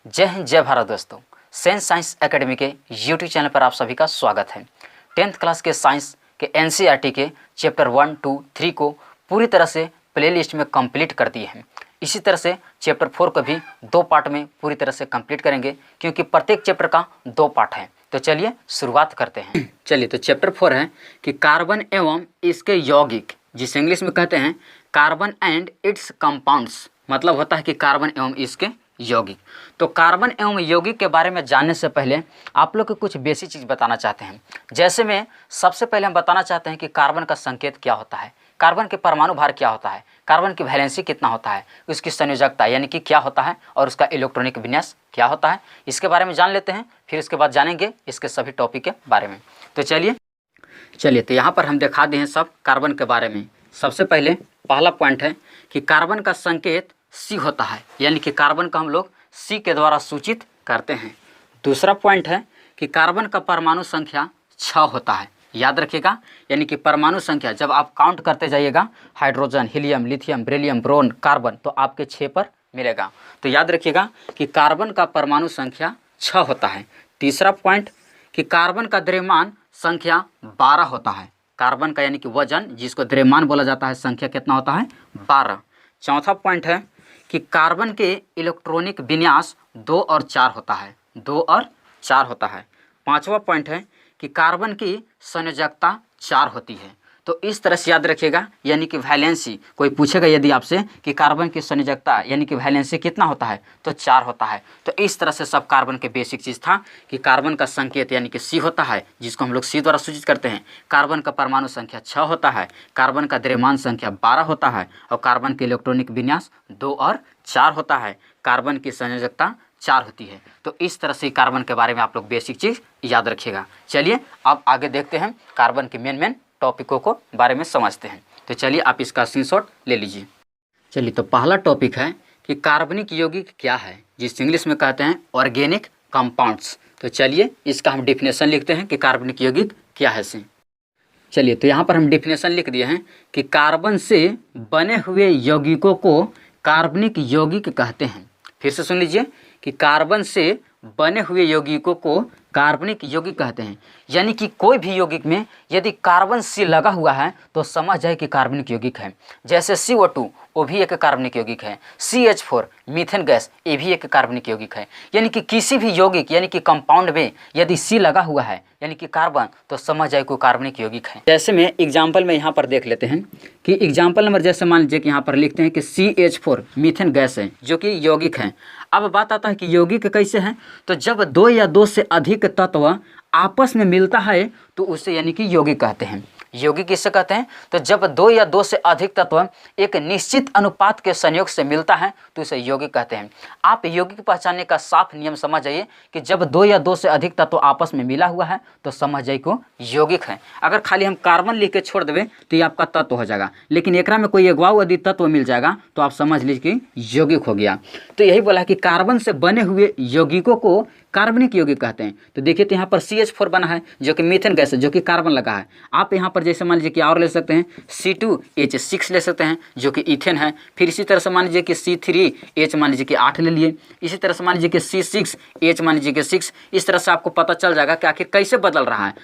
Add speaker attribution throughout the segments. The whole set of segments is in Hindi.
Speaker 1: जय हिंद जय भारत दोस्तों। सेंस साइंस एकेडमी के यूट्यूब चैनल पर आप सभी का स्वागत है। 10th क्लास के साइंस के एनसीईआरटी के चैप्टर 1, 2, 3 को पूरी तरह से प्लेलिस्ट में कंप्लीट कर दिए हैं। इसी तरह से चैप्टर 4 को भी 2 पार्ट में पूरी तरह से कंप्लीट करेंगे, क्योंकि प्रत्येक चैप्टर का 2 पार्ट है। तो चलिए शुरुआत करते हैं। चलिए, तो चैप्टर 4 है कि कार्बन एवं इसके यौगिक, जिसे इंग्लिश में कहते हैं कार्बन एंड इट्स कंपाउंड्स, मतलब होता है कि कार्बन एवं इसके यौगिक। तो कार्बन एवं यौगिक के बारे में जानने से पहले आप लोग को कुछ बेसिक चीज़ बताना चाहते हैं। जैसे में सबसे पहले हम बताना चाहते हैं कि कार्बन का संकेत क्या होता है, कार्बन के परमाणु भार क्या होता है, कार्बन की वैलेंसी कितना होता है, उसकी संयोजकता यानी कि क्या होता है, और उसका इलेक्ट्रॉनिक विन्यास क्या होता है। इसके बारे में जान लेते हैं, फिर इसके बाद जानेंगे इसके सभी टॉपिक के बारे में। तो चलिए तो यहाँ पर हम दिखा दिए हैं सब कार्बन के बारे में। सबसे पहले पहला पॉइंट है कि कार्बन का संकेत C होता है, यानी कि कार्बन का हम लोग C के द्वारा सूचित करते हैं। दूसरा पॉइंट है कि कार्बन का परमाणु संख्या 6 होता है, याद रखिएगा। यानी कि परमाणु संख्या जब आप काउंट करते जाइएगा, hydrogen, helium, lithium, beryllium, boron, carbon, तो आपके 6 पर मिलेगा। तो याद रखिएगा कि कार्बन का परमाणु संख्या 6 होता है। तीसरा पॉइंट कि कार्बन का द्रव्यमान संख्या 12 होता है। कार्बन का यानी कि वजन, जिसको द्रव्यमान बोला जाता है, संख्या कितना होता है? 12। चौथा पॉइंट है कि कार्बन के इलेक्ट्रॉनिक विन्यास 2 और 4 होता है, 2 और 4 होता है। पांचवा पॉइंट है कि कार्बन की संयोजकता 4 होती है। तो इस तरह से याद रखिएगा, यानी कि वैलेंसी, कोई पूछेगा यदि आपसे कि कार्बन की संयोजकता यानी कि वैलेंसी कितना होता है, तो 4 होता है। तो इस तरह से सब कार्बन के बेसिक चीज़ था कि कार्बन का संकेत यानी कि C होता है, जिसको हम लोग C द्वारा सूचित करते हैं। कार्बन का परमाणु संख्या 6 होता है, कार्बन का द्रव्यमान संख्या 12 होता है, और कार्बन के इलेक्ट्रॉनिक विन्यास 2 और 4 होता है। कार्बन की संयोजकता 4 होती है। तो इस तरह से कार्बन के बारे में आप लोग बेसिक चीज़ याद रखिएगा। चलिए अब आगे देखते हैं, कार्बन के मेन टॉपिकों को बारे में समझते हैं। तो चलिए आप इसका स्क्रीनशॉट ले लीजिए। चलिए, तो पहला टॉपिक है कि कार्बनिक यौगिक क्या है, जिस इंग्लिश में कहते हैं ऑर्गेनिक कंपाउंड्स। तो चलिए इसका हम डिफिनेशन लिखते हैं कि कार्बनिक यौगिक क्या है से। चलिए, तो यहाँ पर हम डिफिनेशन लिख दिए हैं कि कार्बन से बने हुए यौगिकों को कार्बनिक यौगिक कहते हैं। फिर से सुन लीजिए कि कार्बन से बने हुए यौगिकों को कार्बनिक यौगिक कहते हैं। यानी कि कोई भी यौगिक में यदि कार्बन C लगा हुआ है तो समझ जाए कि कार्बनिक यौगिक है। जैसे CO2, वो भी एक कार्बनिक यौगिक है। CH4 मीथेन गैस, ये भी एक कार्बनिक यौगिक है। यानी कि किसी भी यौगिक यानी कि कंपाउंड में यदि C लगा हुआ है यानी कि कार्बन, तो समझ जाए कोई कार्बनिक यौगिक है। जैसे में एग्जाम्पल में यहाँ पर देख लेते हैं कि एग्जाम्पल नंबर, जैसे मान लीजिए कि यहाँ पर लिखते हैं कि CH4 मीथेन गैस है, जो कि यौगिक है। अब बात आता है कि यौगिक कैसे हैं, तो जब 2 या 2 से अधिक तत्व आपस में मिलता है तो उसे यानी कि यौगिक कहते हैं। यौगिक किससे कहते हैं, तो जब 2 या 2 से अधिक तत्व एक निश्चित अनुपात के संयोग से मिलता है तो इसे यौगिक कहते हैं। आप यौगिक पहचानने का साफ नियम समझ जाइए कि जब 2 या 2 से अधिक तत्व आपस में मिला हुआ है तो समझ जाइए को यौगिक है। अगर खाली हम कार्बन लिख के छोड़ देवे तो ये आपका तत्व हो जाएगा, लेकिन एकरा में कोई एगवा यदि तत्व मिल जाएगा तो आप समझ लीजिए कि यौगिक हो गया। तो यही बोला कि कार्बन से बने हुए यौगिकों को कार्बनिक यौगिक कहते हैं। तो देखिए, तो यहाँ पर CH4 बना है, जो कि मीथेन गैस है, जो कि कार्बन लगा है। आप यहाँ पर जैसे मान लीजिए कि और ले सकते हैं, C2H6 ले सकते हैं, जो कि ईथेन है। फिर इसी तरह से मान लीजिए कि C3H मान लीजिए कि 8 ले लिए। इसी तरह से मान लीजिए कि C6H मान लीजिए कि 6। इस तरह से आपको पता चल जाएगा कि आखिर कैसे बदल रहा है।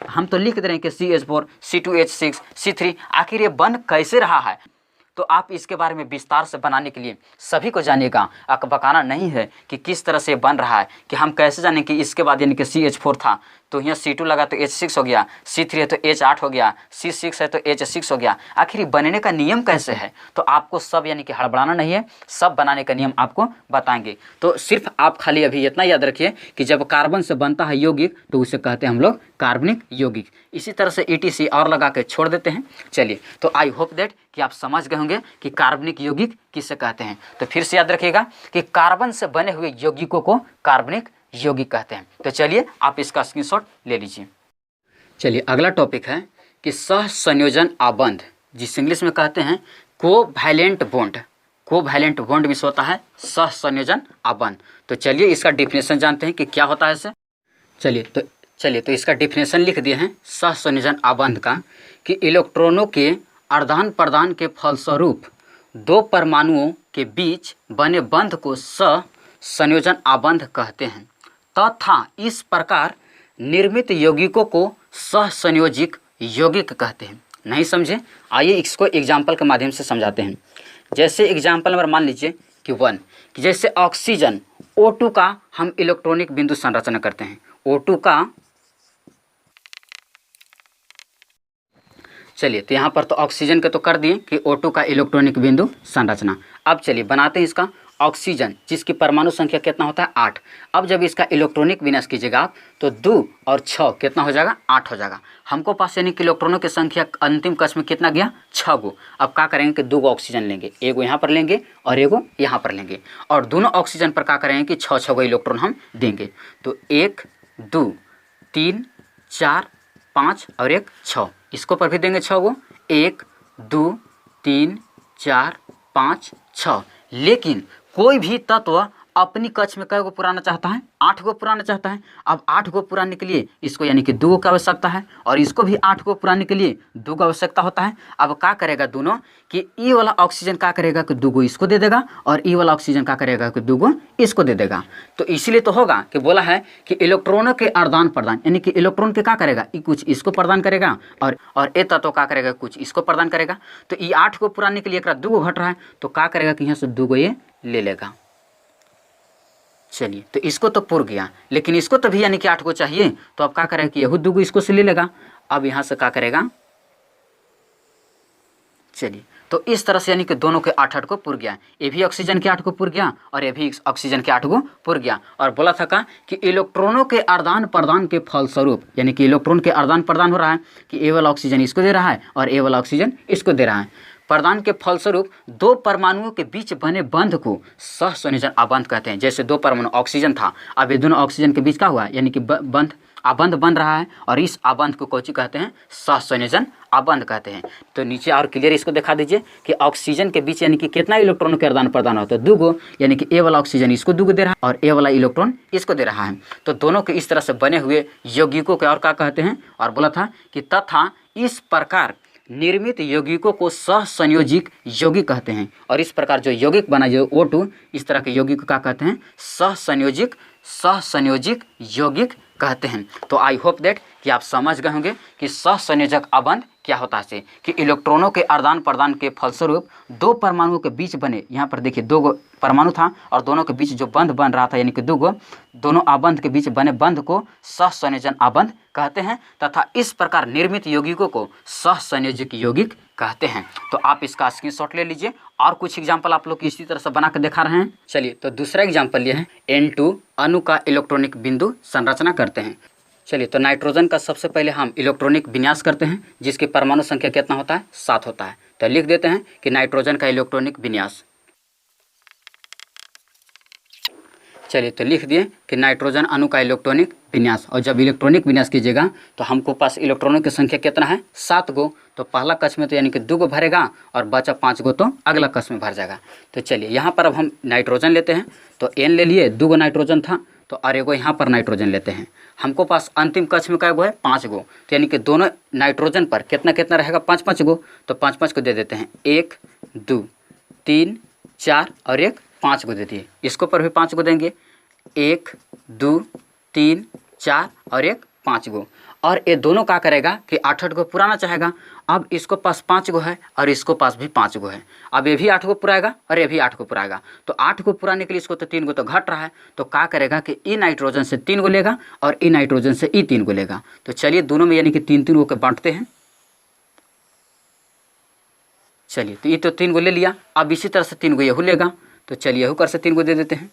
Speaker 1: हम तो लिख दे रहे हैं कि CH4, C2H6, C3, आखिर ये बन कैसे रहा है। तो आप इसके बारे में विस्तार से बनाने के लिए सभी को जानिएगा, अकबकाना नहीं है कि किस तरह से बन रहा है, कि हम कैसे जानें कि इसके बाद यानी कि CH4 था तो यहाँ C2 लगा तो H6 हो गया, C3 है तो H8 हो गया, C6 है तो H6 हो गया। आखिर बनने का नियम कैसे है, तो आपको सब यानी कि हड़बड़ाना नहीं है, सब बनाने का नियम आपको बताएंगे। तो सिर्फ आप खाली अभी इतना याद रखिए कि जब कार्बन से बनता है यौगिक तो उसे कहते हैं हम लोग कार्बनिक यौगिक। इसी तरह से ETC और लगा के छोड़ देते हैं। चलिए, तो आई होप दैट कि आप समझ गए होंगे कि कार्बनिक यौगिक किसे कहते हैं। तो फिर से याद रखिएगा कि कार्बन से बने हुए यौगिकों को कार्बनिक यौगिक कहते हैं। तो चलिए आप इसका स्क्रीनशॉट ले लीजिए। चलिए अगला टॉपिक है कि सहसंयोजन आबंध, जिस इंग्लिश में कहते हैं कोवैलेंट बॉन्ड। कोवैलेंट बॉन्ड में होता है सहसंयोजन आबंध। तो चलिए इसका डिफिनेशन जानते हैं कि क्या होता है इसे। चलिए तो इसका डिफिनेशन लिख दिए हैं सहसंयोजन आबंध का, कि इलेक्ट्रॉनों के आदान प्रदान के फलस्वरूप 2 परमाणुओं के बीच बने बंध को संयोजन आबंध कहते हैं तथा इस प्रकार निर्मित यौगिकों को सहसंयोजिक यौगिक कहते हैं। नहीं समझे? आइए इसको एग्जाम्पल के माध्यम से समझाते हैं। जैसे एग्जाम्पल नंबर मान लीजिए कि 1 कि जैसे ऑक्सीजन O2 का हम इलेक्ट्रॉनिक बिंदु संरचना करते हैं। O2 का चलिए तो यहाँ पर तो ऑक्सीजन के तो कर दिए कि O2 का इलेक्ट्रॉनिक बिंदु संरचना। अब चलिए बनाते हैं इसका ऑक्सीजन जिसकी परमाणु संख्या कितना होता है 8। अब जब इसका इलेक्ट्रॉनिक विन्यास कीजिएगा आप तो 2 और 6 कितना हो जाएगा 8 हो जाएगा। हमको पास यानी कि इलेक्ट्रॉनों की संख्या अंतिम कक्ष में कितना गया 6 गो। अब क्या करेंगे कि 2 गो ऑक्सीजन लेंगे, एगो यहाँ पर लेंगे और एगो यहाँ पर लेंगे और दोनों ऑक्सीजन पर क्या करेंगे कि 6 गो इलेक्ट्रॉन हम देंगे। तो 1 2 3 4 5 और 1 6 इसको पर भी देंगे 6 गो 1 2 3 4 5 6। लेकिन कोई भी तत्व अपनी कक्ष में कई गो पुराना चाहता है 8 गो पुराना चाहता है। अब 8 गो पुराने के लिए इसको यानी कि 2 गो की आवश्यकता है और इसको भी 8 गो पुराने के लिए 2 गो आवश्यकता होता है। अब क्या करेगा दोनों कि ई वाला ऑक्सीजन क्या करेगा कि 2 गो इसको दे देगा और ई वाला ऑक्सीजन क्या करेगा कि 2 गो इसको दे देगा। तो इसीलिए तो होगा कि बोला है कि इलेक्ट्रॉनों के आदान प्रदान यानी कि इलेक्ट्रॉन के क्या करेगा कुछ इसको प्रदान करेगा और ए तत्व क्या करेगा कुछ इसको प्रदान करेगा। तो ये 8 गो पुराने के लिए 2 गो घट रहा है तो क्या करेगा कि यहाँ से 2 गो ये ले लेगा। चलिए तो इसको तो पुर गया लेकिन इसको तो भी यानी कि 8 गो चाहिए तो अब क्या करेगा कि यहू 2 गो इसको से ले लेगा। अब यहाँ से क्या करेगा चलिए तो इस तरह से यानी कि दोनों के 8 को पुर गया। ये भी ऑक्सीजन के 8 को पुर गया और ये भी ऑक्सीजन के 8 को पुर गया। और बोला था का कि इलेक्ट्रॉनों के आदान प्रदान के फलस्वरूप यानी कि इलेक्ट्रॉन के आदान प्रदान हो रहा है कि ए वाला ऑक्सीजन इसको दे रहा है और ए वाला ऑक्सीजन इसको दे रहा है। प्रदान के फलस्वरूप 2 परमाणुओं के बीच बने बंध को सहसंयोजन आबंध कहते हैं। जैसे 2 परमाणु ऑक्सीजन था अब ये दोनों ऑक्सीजन के बीच क्या हुआ यानी कि बंध आबंध बन रहा है और इस आबंध को कौची कहते हैं सहसंयोजन आबंध कहते हैं। तो नीचे और क्लियर इसको दिखा दीजिए कि ऑक्सीजन के बीच यानी कि कितना इलेक्ट्रॉनों के आदान प्रदान होता है 2 गो यानी कि ए वाला ऑक्सीजन इसको 2 गो दे रहा है और ए वाला इलेक्ट्रॉन इसको दे रहा है। तो दोनों के इस तरह से बने हुए यौगिकों के और क्या कहते हैं और बोला था कि तथा इस प्रकार निर्मित यौगिकों को सहसंयोजिक यौगिक कहते हैं। और इस प्रकार जो यौगिक बना जो O2 इस तरह के यौगिक को क्या कहते हैं सहसंयोजिक यौगिक कहते हैं। तो आई होप दैट कि आप समझ गए होंगे कि सहसंयोजक आबंध क्या होता है कि इलेक्ट्रॉनों के आदान प्रदान के फलस्वरूप 2 परमाणुओं के बीच बने यहाँ पर देखिए 2 गो परमाणु था और दोनों के बीच जो बंध बन रहा था यानी कि 2 गो दोनों आबंध के बीच बने बंध को सहसंयोजन आबंध कहते हैं तथा इस प्रकार निर्मित यौगिकों को सहसंयोजक यौगिक कहते हैं। तो आप इसका स्क्रीनशॉट ले लीजिए और कुछ एग्जाम्पल आप लोग इसी तरह से बना कर दिखा रहे हैं। चलिए तो दूसरा एग्जाम्पल ये है N2 अणु का इलेक्ट्रॉनिक बिंदु संरचना करते हैं। चलिए तो नाइट्रोजन का सबसे पहले हम इलेक्ट्रॉनिक विन्यास करते हैं जिसकी परमाणु संख्या कितना होता है 7 होता है। तो लिख देते हैं कि नाइट्रोजन का इलेक्ट्रॉनिक विन्यास। चलिए तो लिख दिए कि नाइट्रोजन अणु का इलेक्ट्रॉनिक विन्यास। और जब इलेक्ट्रॉनिक विन्यास कीजिएगा तो हमको पास इलेक्ट्रॉनों की संख्या कितना है 7 गो। तो पहला कक्ष में तो यानी कि 2 गो भरेगा और बचा 5 गो तो अगला कक्ष में भर जाएगा। तो चलिए यहाँ पर अब हम नाइट्रोजन लेते हैं तो N ले लिए 2 गो नाइट्रोजन था तो और एगो यहाँ पर नाइट्रोजन लेते हैं। हमको पास अंतिम कक्ष में क्या गो है 5 गो। तो यानी कि दोनों नाइट्रोजन पर कितना कितना रहेगा 5 गो। तो 5 को दे देते हैं 1 2 3 4 और 1 5 को दे दिए। इसको पर भी 5 को देंगे 1 2 3 4 और 1 5 गो। और ये दोनों क्या करेगा कि 8 गो पुराना चाहेगा। अब इसको पास 5 गो है और इसको पास भी 5 गो है। अब ये भी 8 गो पुराएगा और ये भी 8 गो पुराएगा। तो 8 गो पुराने के लिए इसको तो 3 गो तो घट रहा है। तो क्या करेगा कि ई नाइट्रोजन से 3 गो लेगा और ई नाइट्रोजन से ई 3 गो लेगा। तो चलिए दोनों में यानी कि 3 गो के बांटते हैं। चलिए तो ये तो 3 गो ले लिया। अब इसी तरह से 3 गो यहू लेगा। तो चलिए यहू कर से 3 गो दे देते हैं।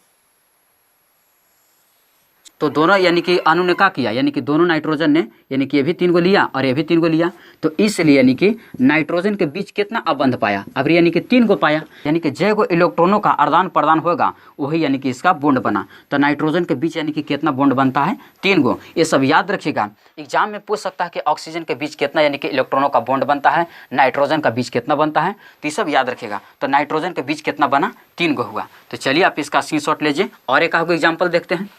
Speaker 1: तो दोनों यानी कि अणु ने क्या किया यानी कि दोनों नाइट्रोजन ने यानी कि ये भी 3 गो लिया और ये भी 3 गो लिया। तो इसलिए यानी कि नाइट्रोजन के बीच कितना अबंध पाया अब यानी कि 3 गो पाया। यानी कि जय गो इलेक्ट्रॉनों का आदान प्रदान होगा वही यानी कि इसका बॉन्ड बना। तो नाइट्रोजन के बीच यानी कि कितना बॉन्ड बनता है 3 गो। ये सब याद रखिएगा। एग्जाम में पूछ सकता है कि ऑक्सीजन के बीच कितना यानी कि इलेक्ट्रॉनों का बॉन्ड बनता है, नाइट्रोजन का बीच कितना बनता है। तो ये सब याद रखिएगा। तो नाइट्रोजन के बीच कितना बना 3 गो हुआ। तो चलिए आप इसका स्क्रीनशॉट लीजिए और एक आपको एग्जाम्पल देखते हैं।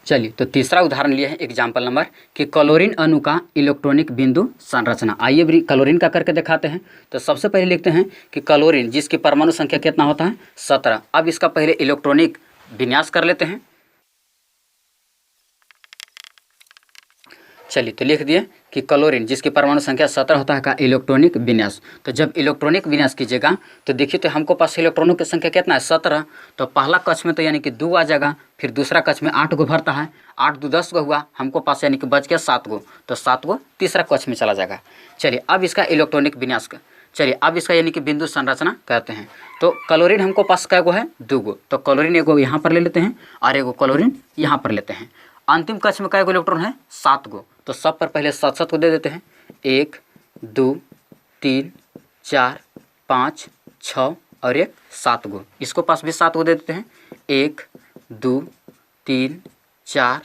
Speaker 1: चलिए तो तीसरा उदाहरण लिया है एग्जाम्पल नंबर कि क्लोरीन अणु का इलेक्ट्रॉनिक बिंदु संरचना। आइए क्लोरीन का करके दिखाते हैं। तो सबसे पहले लिखते हैं कि क्लोरीन जिसकी परमाणु संख्या कितना होता है 17। अब इसका पहले इलेक्ट्रॉनिक विन्यास कर लेते हैं। चलिए तो लिख दिए कि क्लोरीन जिसकी परमाणु संख्या 17 होता है का इलेक्ट्रॉनिक विन्यास। तो जब इलेक्ट्रॉनिक विन्यास कीजिएगा तो देखिए तो हमको पास इलेक्ट्रॉनों की संख्या कितना है 17। तो पहला कक्ष में तो यानी कि 2 आ जाएगा, फिर दूसरा कक्ष में 8 गो भरता है, 8 2 10 गो हुआ हमको पास, यानी कि बच गया 7 गो। तो 7 गो तीसरा कक्ष में चला जाएगा। चलिए अब इसका इलेक्ट्रॉनिक विन्यास का, चलिए अब इसका यानी कि बिंदु संरचना कहते हैं। तो क्लोरीन हमको पास कै गो है 2 गो। तो क्लोरीन एगो यहाँ पर ले लेते हैं और एगो क्लोरीन यहाँ पर लेते हैं। अंतिम कक्ष में कै गो इलेक्ट्रॉन है 7 गो। तो सब पर पहले 7 को दे देते हैं, 1 2 3 4 5 6 और एक 7 गो। इसको पास भी 7 गो दे देते हैं, 1 2 3 4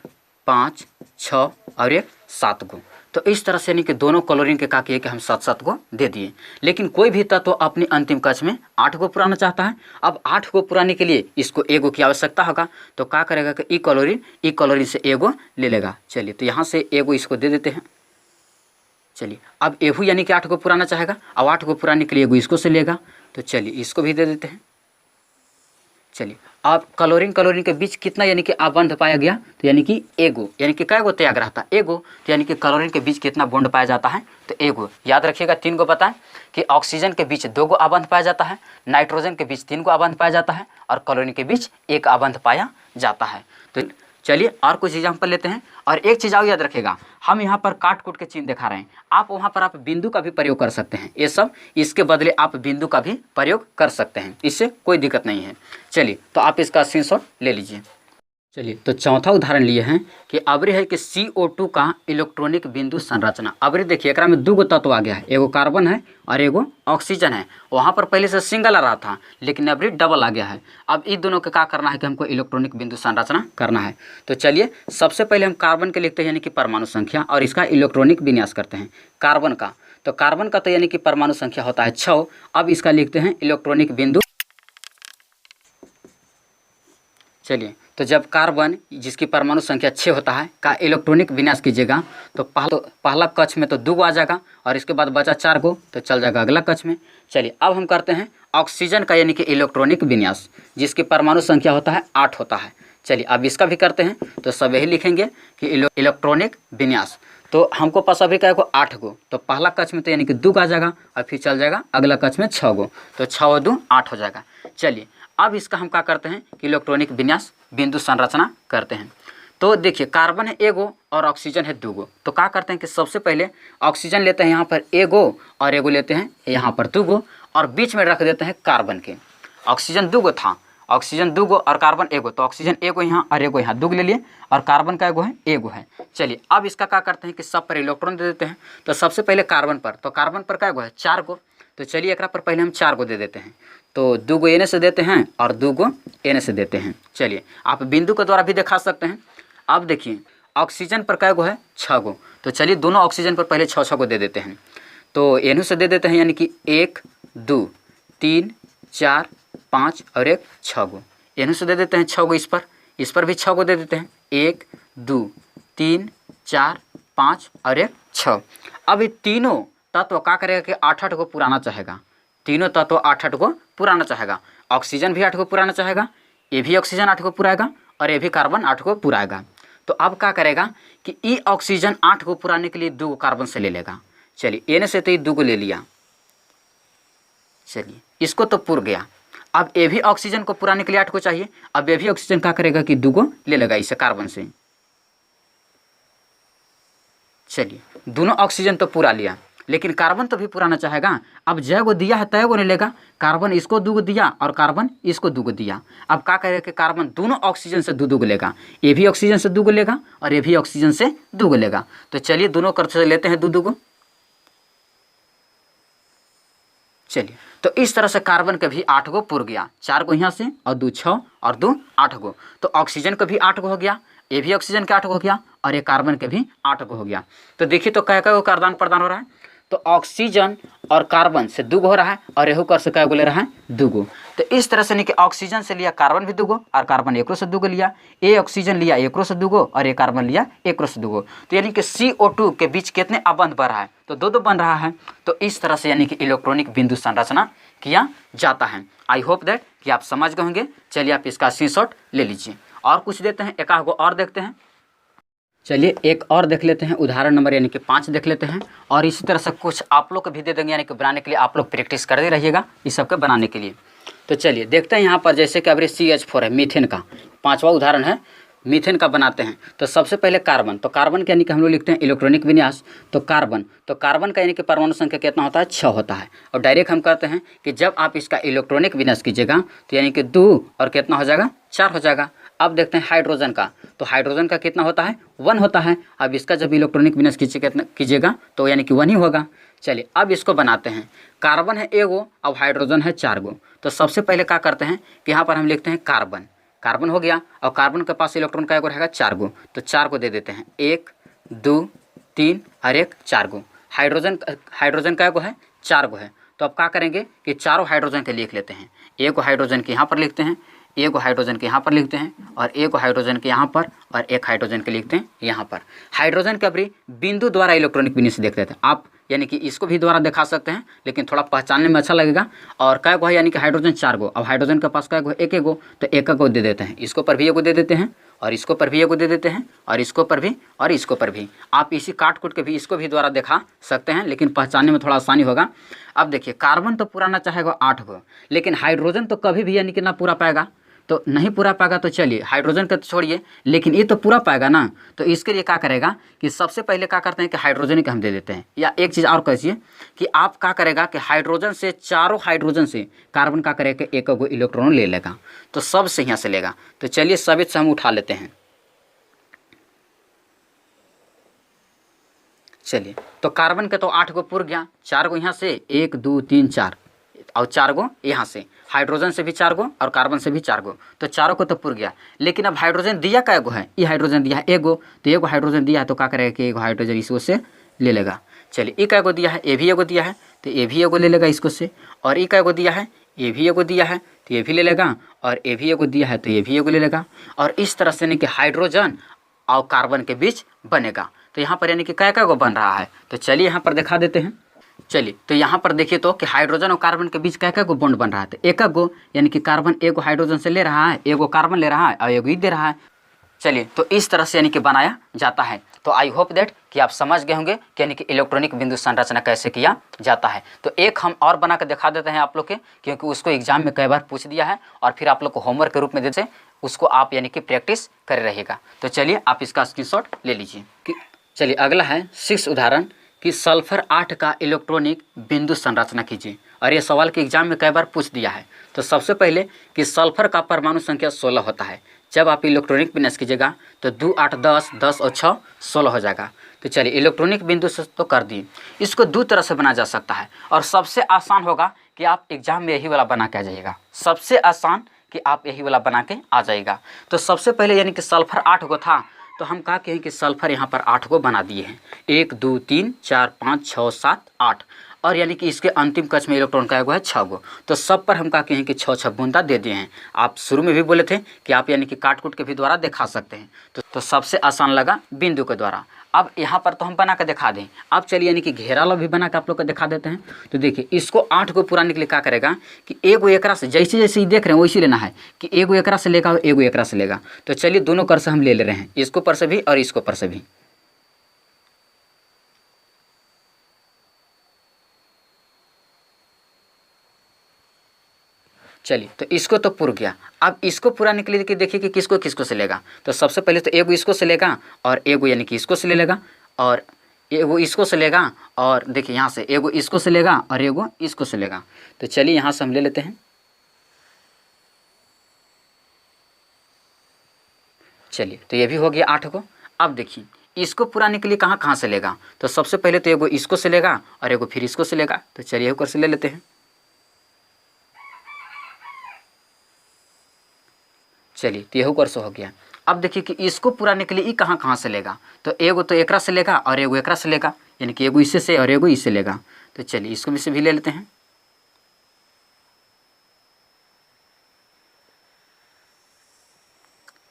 Speaker 1: 5 6 और एक 7 गो। तो इस तरह से यानी कि दोनों क्लोरीन के का किए कि हम 7 गो दे दिए। लेकिन कोई भी तत्व अपनी अंतिम कक्ष में 8 गो पुराना चाहता है। अब 8 गो पुराने के लिए इसको एगो की आवश्यकता होगा। तो क्या करेगा कि ई क्लोरीन से एगो ले लेगा। चलिए तो यहाँ से एगो इसको दे देते हैं। चलिए अब एहू यानी कि 8 गो पुराना चाहेगा, अब 8 गो पुराने के लिए एगो इसको से लेगा। तो चलिए इसको भी दे देते हैं। चलिए अब क्लोरीन के बीच कितना यानी कि बंध पाया गया, तो यानी कि एगो, यानी कि कै गो त्याग रहता एगो। तो यानी कि क्लोरीन के बीच कितना बॉन्ड पाया जाता है, तो एगो। याद रखिएगा 3 गो बताएं कि ऑक्सीजन के बीच 2 गो आबंध पाया जाता है, नाइट्रोजन के बीच 3 गो आबंध पाया जाता है और क्लोरीन के बीच 1 आबंध पाया जाता है। तो चलिए और कुछ एग्जाम्पल लेते हैं। और एक चीज़ और याद रखेगा, हम यहाँ पर काट कूट के चिन्ह दिखा रहे हैं, आप वहाँ पर आप बिंदु का भी प्रयोग कर सकते हैं। ये सब इसके बदले आप बिंदु का भी प्रयोग कर सकते हैं, इससे कोई दिक्कत नहीं है। चलिए तो आप इसका स्क्रीनशॉट ले लीजिए। चलिए तो चौथा उदाहरण लिए हैं कि अबरी है कि CO2 का इलेक्ट्रॉनिक बिंदु संरचना। अबरी देखिए एकरा में 2 गो तत्व आ गया है, एगो कार्बन है और एगो ऑक्सीजन है। वहाँ पर पहले से सिंगल आ रहा था लेकिन अबरी डबल आ गया है। अब इन दोनों का क्या करना है कि हमको इलेक्ट्रॉनिक बिंदु संरचना करना है। तो चलिए सबसे पहले हम कार्बन के लिखते हैं यानी कि परमाणु संख्या और इसका इलेक्ट्रॉनिक विन्यास करते हैं कार्बन का। तो कार्बन का तो यानी कि परमाणु संख्या होता है 6। अब इसका लिखते हैं इलेक्ट्रॉनिक बिंदु। चलिए तो जब कार्बन जिसकी परमाणु संख्या 6 होता है का इलेक्ट्रॉनिक विन्यास कीजिएगा तो पहला कक्ष में तो 2 गो आ जाएगा और इसके बाद बचा 4 गो, तो चल जाएगा अगला कक्ष में। चलिए अब हम करते हैं ऑक्सीजन का यानी कि इलेक्ट्रॉनिक विन्यास जिसकी परमाणु संख्या होता है 8 होता है। चलिए अब इसका भी करते हैं। तो सब यही लिखेंगे कि इलेक्ट्रॉनिक विन्यास। तो हमको पास अभी क्या को 8 गो। तो पहला कक्ष में तो यानी कि 2 आ जाएगा और फिर चल जाएगा अगला कक्ष में 6 गो। तो 6 और 2 8 हो जाएगा। चलिए अब इसका हम क्या करते हैं कि इलेक्ट्रॉनिक विन्यास बिंदु संरचना करते हैं। तो देखिए कार्बन है एगो और ऑक्सीजन है 2 गो। तो क्या करते हैं कि सबसे पहले ऑक्सीजन लेते हैं यहाँ पर एगो और एगो लेते हैं यहाँ पर 2 गो और बीच में रख देते हैं कार्बन के। ऑक्सीजन 2 गो था, ऑक्सीजन 2 गो और कार्बन एगो, तो ऑक्सीजन एगो यहाँ और एगो यहाँ 2 गो ले लिए और कार्बन का एगो है एगो है। चलिए अब इसका क्या करते हैं कि सब पर इलेक्ट्रॉन दे देते हैं। तो सबसे पहले कार्बन पर, तो कार्बन पर क्या एगो है 4 गो। तो चलिए एक पर पहले हम 4 गो दे देते हैं। तो 2 गो एने से देते हैं और 2 गो एने से देते हैं। चलिए आप बिंदु के द्वारा भी दिखा सकते हैं। अब देखिए ऑक्सीजन पर कै गो है 6 गो। तो चलिए दोनों ऑक्सीजन पर पहले 6 गो दे देते हैं। तो एनू से दे देते हैं यानी कि 1 2 3 4 5 और एक 6 गो। एनू से दे देते हैं 6 गो, इस पर भी 6 गो दे देते हैं 1 2 3 4 5 और एक 6। अब ये तीनों तत्व क्या करेगा कि 8 गो पुराना चाहेगा। तीनों तत्व 8 गो पुराना चाहेगा। ऑक्सीजन भी 8 गो पुराना चाहेगा, ये भी ऑक्सीजन 8 गो पुराएगा और ये भी कार्बन 8 गो पुराएगा। तो अब क्या करेगा कि ई ऑक्सीजन 8 गो पुराने के लिए 2 गो कार्बन से ले लेगा। चलिए एने से तो ये 2 गो ले लिया, चलिए इसको तो पुर गया। अब ये भी ऑक्सीजन को पुराने के लिए 8 गो चाहिए। अब ये भी ऑक्सीजन क्या करेगा कि 2 गो ले लेगा इसे कार्बन से। चलिए दोनों ऑक्सीजन तो पूरा लिया लेकिन कार्बन तो भी पुराना चाहेगा। अब जय गो दिया है तय गो नहीं लेगा। कार्बन इसको 2 गो दिया और कार्बन इसको 2 गो दिया। अब क्या करेगा कि कार्बन दोनों ऑक्सीजन से 2 गो लेगा, ये भी ऑक्सीजन से 2 गो लेगा और ये भी ऑक्सीजन से 2 गो लेगा। तो चलिए दोनों कर से लेते हैं 2 गो। चलिए तो इस तरह से कार्बन के भी 8 गो पुर गया, 4 गो यहाँ से और 2 6 और 2 8 गो। तो ऑक्सीजन का भी 8 गो हो गया, ये भी ऑक्सीजन का 8 गो हो गया और ये कार्बन के भी 8 गो हो गया। तो देखिए तो क्या क्या आदान प्रदान हो रहा है। तो ऑक्सीजन और कार्बन से दूगो हो रहा है और एहू कर से क्या ले रहा है, दूगो। तो इस तरह से नहीं कि ऑक्सीजन से लिया कार्बन भी दूगो और कार्बन एकरो से दूगो लिया, ए ऑक्सीजन लिया एकरो से दूगो और ए कार्बन लिया एकरो से दूगो। तो यानी कि CO2 के बीच कितने अबंध बन रहा है, तो दो दो बन रहा है। तो इस तरह से यानी कि इलेक्ट्रॉनिक बिंदु संरचना किया जाता है। आई होप दैट कि आप समझ गए होंगे। चलिए आप इसका स्क्रीनशॉट ले लीजिए। और कुछ देते हैं, एक आध और देखते हैं। चलिए एक और देख लेते हैं, उदाहरण नंबर यानी कि 5 देख लेते हैं। और इसी तरह से कुछ आप लोग को भी दे देंगे, यानी कि बनाने के लिए आप लोग प्रैक्टिस करते रहिएगा इस सब के बनाने के लिए। तो चलिए देखते हैं यहाँ पर, जैसे कि अब CH4 है, मीथेन का 5वां उदाहरण है, मीथेन का बनाते हैं। तो सबसे पहले कार्बन, तो कार्बन का यानी कि हम लोग लिखते हैं इलेक्ट्रॉनिक विन्यास। तो कार्बन का यानी कि परमाणु संख्या कितना होता है, 6 होता है। और डायरेक्ट हम कहते हैं कि जब आप इसका इलेक्ट्रॉनिक विन्यास कीजिएगा तो यानी कि 2 और कितना हो जाएगा, 4 हो जाएगा। अब देखते हैं हाइड्रोजन का, तो हाइड्रोजन का कितना होता है, 1 होता है। अब इसका जब इलेक्ट्रॉनिक विन्यास कीजिएगा तो यानी कि 1 ही होगा। चलिए अब इसको बनाते हैं। कार्बन है एगो, अब हाइड्रोजन है 4 गो। तो सबसे पहले क्या करते हैं कि यहाँ पर हम लिखते हैं कार्बन हो गया, और कार्बन के पास इलेक्ट्रॉन का एगो रहेगा 4 गो, तो 4 को दे देते हैं, 1 2 3 और 1 4 गो। हाइड्रोजन का एगो है, 4 गो है। तो अब क्या करेंगे कि चारों हाइड्रोजन के लिख लेते हैं। एक हाइड्रोजन के यहाँ पर लिखते हैं, एक हाइड्रोजन के यहाँ पर लिखते हैं, और एक हाइड्रोजन के यहाँ पर, और एक हाइड्रोजन के लिखते हैं यहाँ पर। हाइड्रोजन के अभी बिंदु द्वारा इलेक्ट्रॉनिक विन्यास देख लेते हैं आप, यानी कि इसको भी द्वारा दिखा सकते हैं, लेकिन थोड़ा पहचानने में अच्छा लगेगा। और क्या गो है, यानी कि हाइड्रोजन 4 गो, अब हाइड्रोजन के पास क्या गो, एक गो, तो एक गो दे देते हैं। इसको पर भी एगो दे देते हैं, और इसको पर भी एगो दे देते हैं, और इसको पर भी, और इसको पर भी। आप इसी काट कूट के भी इसको भी द्वारा दिखा सकते हैं, लेकिन पहचानने में थोड़ा आसानी होगा। अब देखिए कार्बन तो पूरा ना चाहेगा 8 गो, लेकिन हाइड्रोजन तो कभी भी यानी कि ना पूरा पाएगा, तो नहीं पूरा पाएगा। तो चलिए हाइड्रोजन का तो छोड़िए, लेकिन ये तो पूरा पाएगा ना। तो इसके लिए क्या करेगा कि सबसे पहले क्या करते हैं कि हाइड्रोजन का हम दे देते हैं। या एक चीज़ और कहिए कि आप क्या करेगा कि हाइड्रोजन से, चारों हाइड्रोजन से कार्बन का करेगा कि एक गो इलेक्ट्रॉन ले लेगा, तो सब से यहाँ से लेगा। तो चलिए सभी से हम उठा लेते हैं। चलिए तो कार्बन के तो 8 गो पुर गया, 4 गो यहाँ से, 1 2 3 4, और 4 गो यहाँ से। हाइड्रोजन से भी 4 गो और कार्बन से भी 4 गो, तो चारों को तो पुर गया। लेकिन अब हाइड्रोजन दिया क्या गो है, ये हाइड्रोजन दिया है एगो, तो एगो हाइड्रोजन दिया है, तो क्या करेगा कि एगो हाइड्रोजन इसको से ले लेगा। चलिए ये क्या गो दिया है, ये भी एगो दिया है, तो ये भी एगो ले लेगा इसको से। और ये क्या गो दिया है, ये भी एगो दिया है, तो ये भी ले लेगा। और ये भी एगो दिया है, तो ये भी एगो ले लेगा। और इस तरह से नहीं कि हाइड्रोजन और कार्बन के बीच बनेगा। तो यहाँ पर यानी कि क्या गो बन रहा है, तो चलिए यहाँ पर दिखा देते हैं। चलिए तो यहाँ पर देखिए तो कि हाइड्रोजन और कार्बन के बीच क्या गो बॉन्ड बन रहा है। तो एक गो यानी कि कार्बन एगो हाइड्रोजन से ले रहा है, एगो कार्बन ले रहा है, और एगो ही दे रहा है। चलिए तो इस तरह से यानी कि बनाया जाता है। तो आई होप दैट कि आप समझ गए होंगे कि यानी कि इलेक्ट्रॉनिक बिंदु संरचना कैसे किया जाता है। तो एक हम और बना कर दिखा देते हैं आप लोग के, क्योंकि उसको एग्जाम में कई बार पूछ दिया है, और फिर आप लोग को होमवर्क के रूप में देते, उसको आप यानी कि प्रैक्टिस कर रहिएगा। तो चलिए आप इसका स्क्रीनशॉट ले लीजिए। चलिए अगला है 6 उदाहरण कि सल्फर 8 का इलेक्ट्रॉनिक बिंदु संरचना कीजिए। और ये सवाल के एग्जाम में कई बार पूछ दिया है। तो सबसे पहले कि सल्फर का परमाणु संख्या 16 होता है। जब आप इलेक्ट्रॉनिक विन्यास कीजिएगा तो 2 8 10, 10 और 6 16 हो जाएगा। तो चलिए इलेक्ट्रॉनिक बिंदु से तो कर दिए, इसको 2 तरह से बनाया जा सकता है। और सबसे आसान होगा कि आप एग्जाम में यही वाला बना के आ जाइएगा, सबसे आसान कि आप यही वाला बना के आ जाइएगा। तो सबसे पहले यानी कि सल्फर 8 गो था, तो हम कहा कि सल्फर यहाँ पर 8 गो बना दिए हैं, 1 2 3 4 5 6 7 8। और यानी कि इसके अंतिम कक्ष में इलेक्ट्रॉन का एगो है 6 गो, तो सब पर हम कहा कि 6 बूंदा दे दिए हैं। आप शुरू में भी बोले थे कि आप यानी कि काट कूट के भी द्वारा दिखा सकते हैं। तो सबसे आसान लगा बिंदु के द्वारा। अब यहाँ पर तो हम बना कर दिखा दें। अब चलिए यानी कि घेरा लो भी बना के आप लोग को दिखा देते हैं। तो देखिए इसको 8 को पूरा निकले क्या करेगा कि एगो एकरा से, जैसे जैसे ही देख रहे हैं वैसे लेना है कि एगो एकरा से लेगा और एगो एकरा से लेगा। तो चलिए दोनों कर से हम ले रहे हैं, इसको पर से भी और इसको पर से भी। चलिए तो इसको तो पुर गया। अब इसको पूरा निकले कि देखिए कि किसको किसको से लेगा। तो सबसे पहले तो एगो इसको से लेगा, और एगो यानी कि इसको से ले लेगा, और एगो इसको से लेगा, और देखिए यहाँ से एगो इसको से लेगा और एगो इसको से लेगा। तो चलिए यहाँ से हम ले लेते हैं। चलिए तो ये भी हो गया 8 को। अब देखिए इसको पूरा निकले कहाँ कहाँ से लेगा। तो सबसे पहले तो एगो इसको से लेगा और एगो फिर इसको से लेगा। तो चलिए एगो कर से ले लेते हैं। चलिए तो यहू कर सो हो गया। अब देखिए कि इसको पूरा निकले ई कहाँ कहाँ से लेगा। तो एगो तो एकरा से लेगा और एगो एकरा से लेगा, यानी कि एगो इससे और एगो इससे लेगा। तो चलिए इसको भी से भी ले लेते हैं।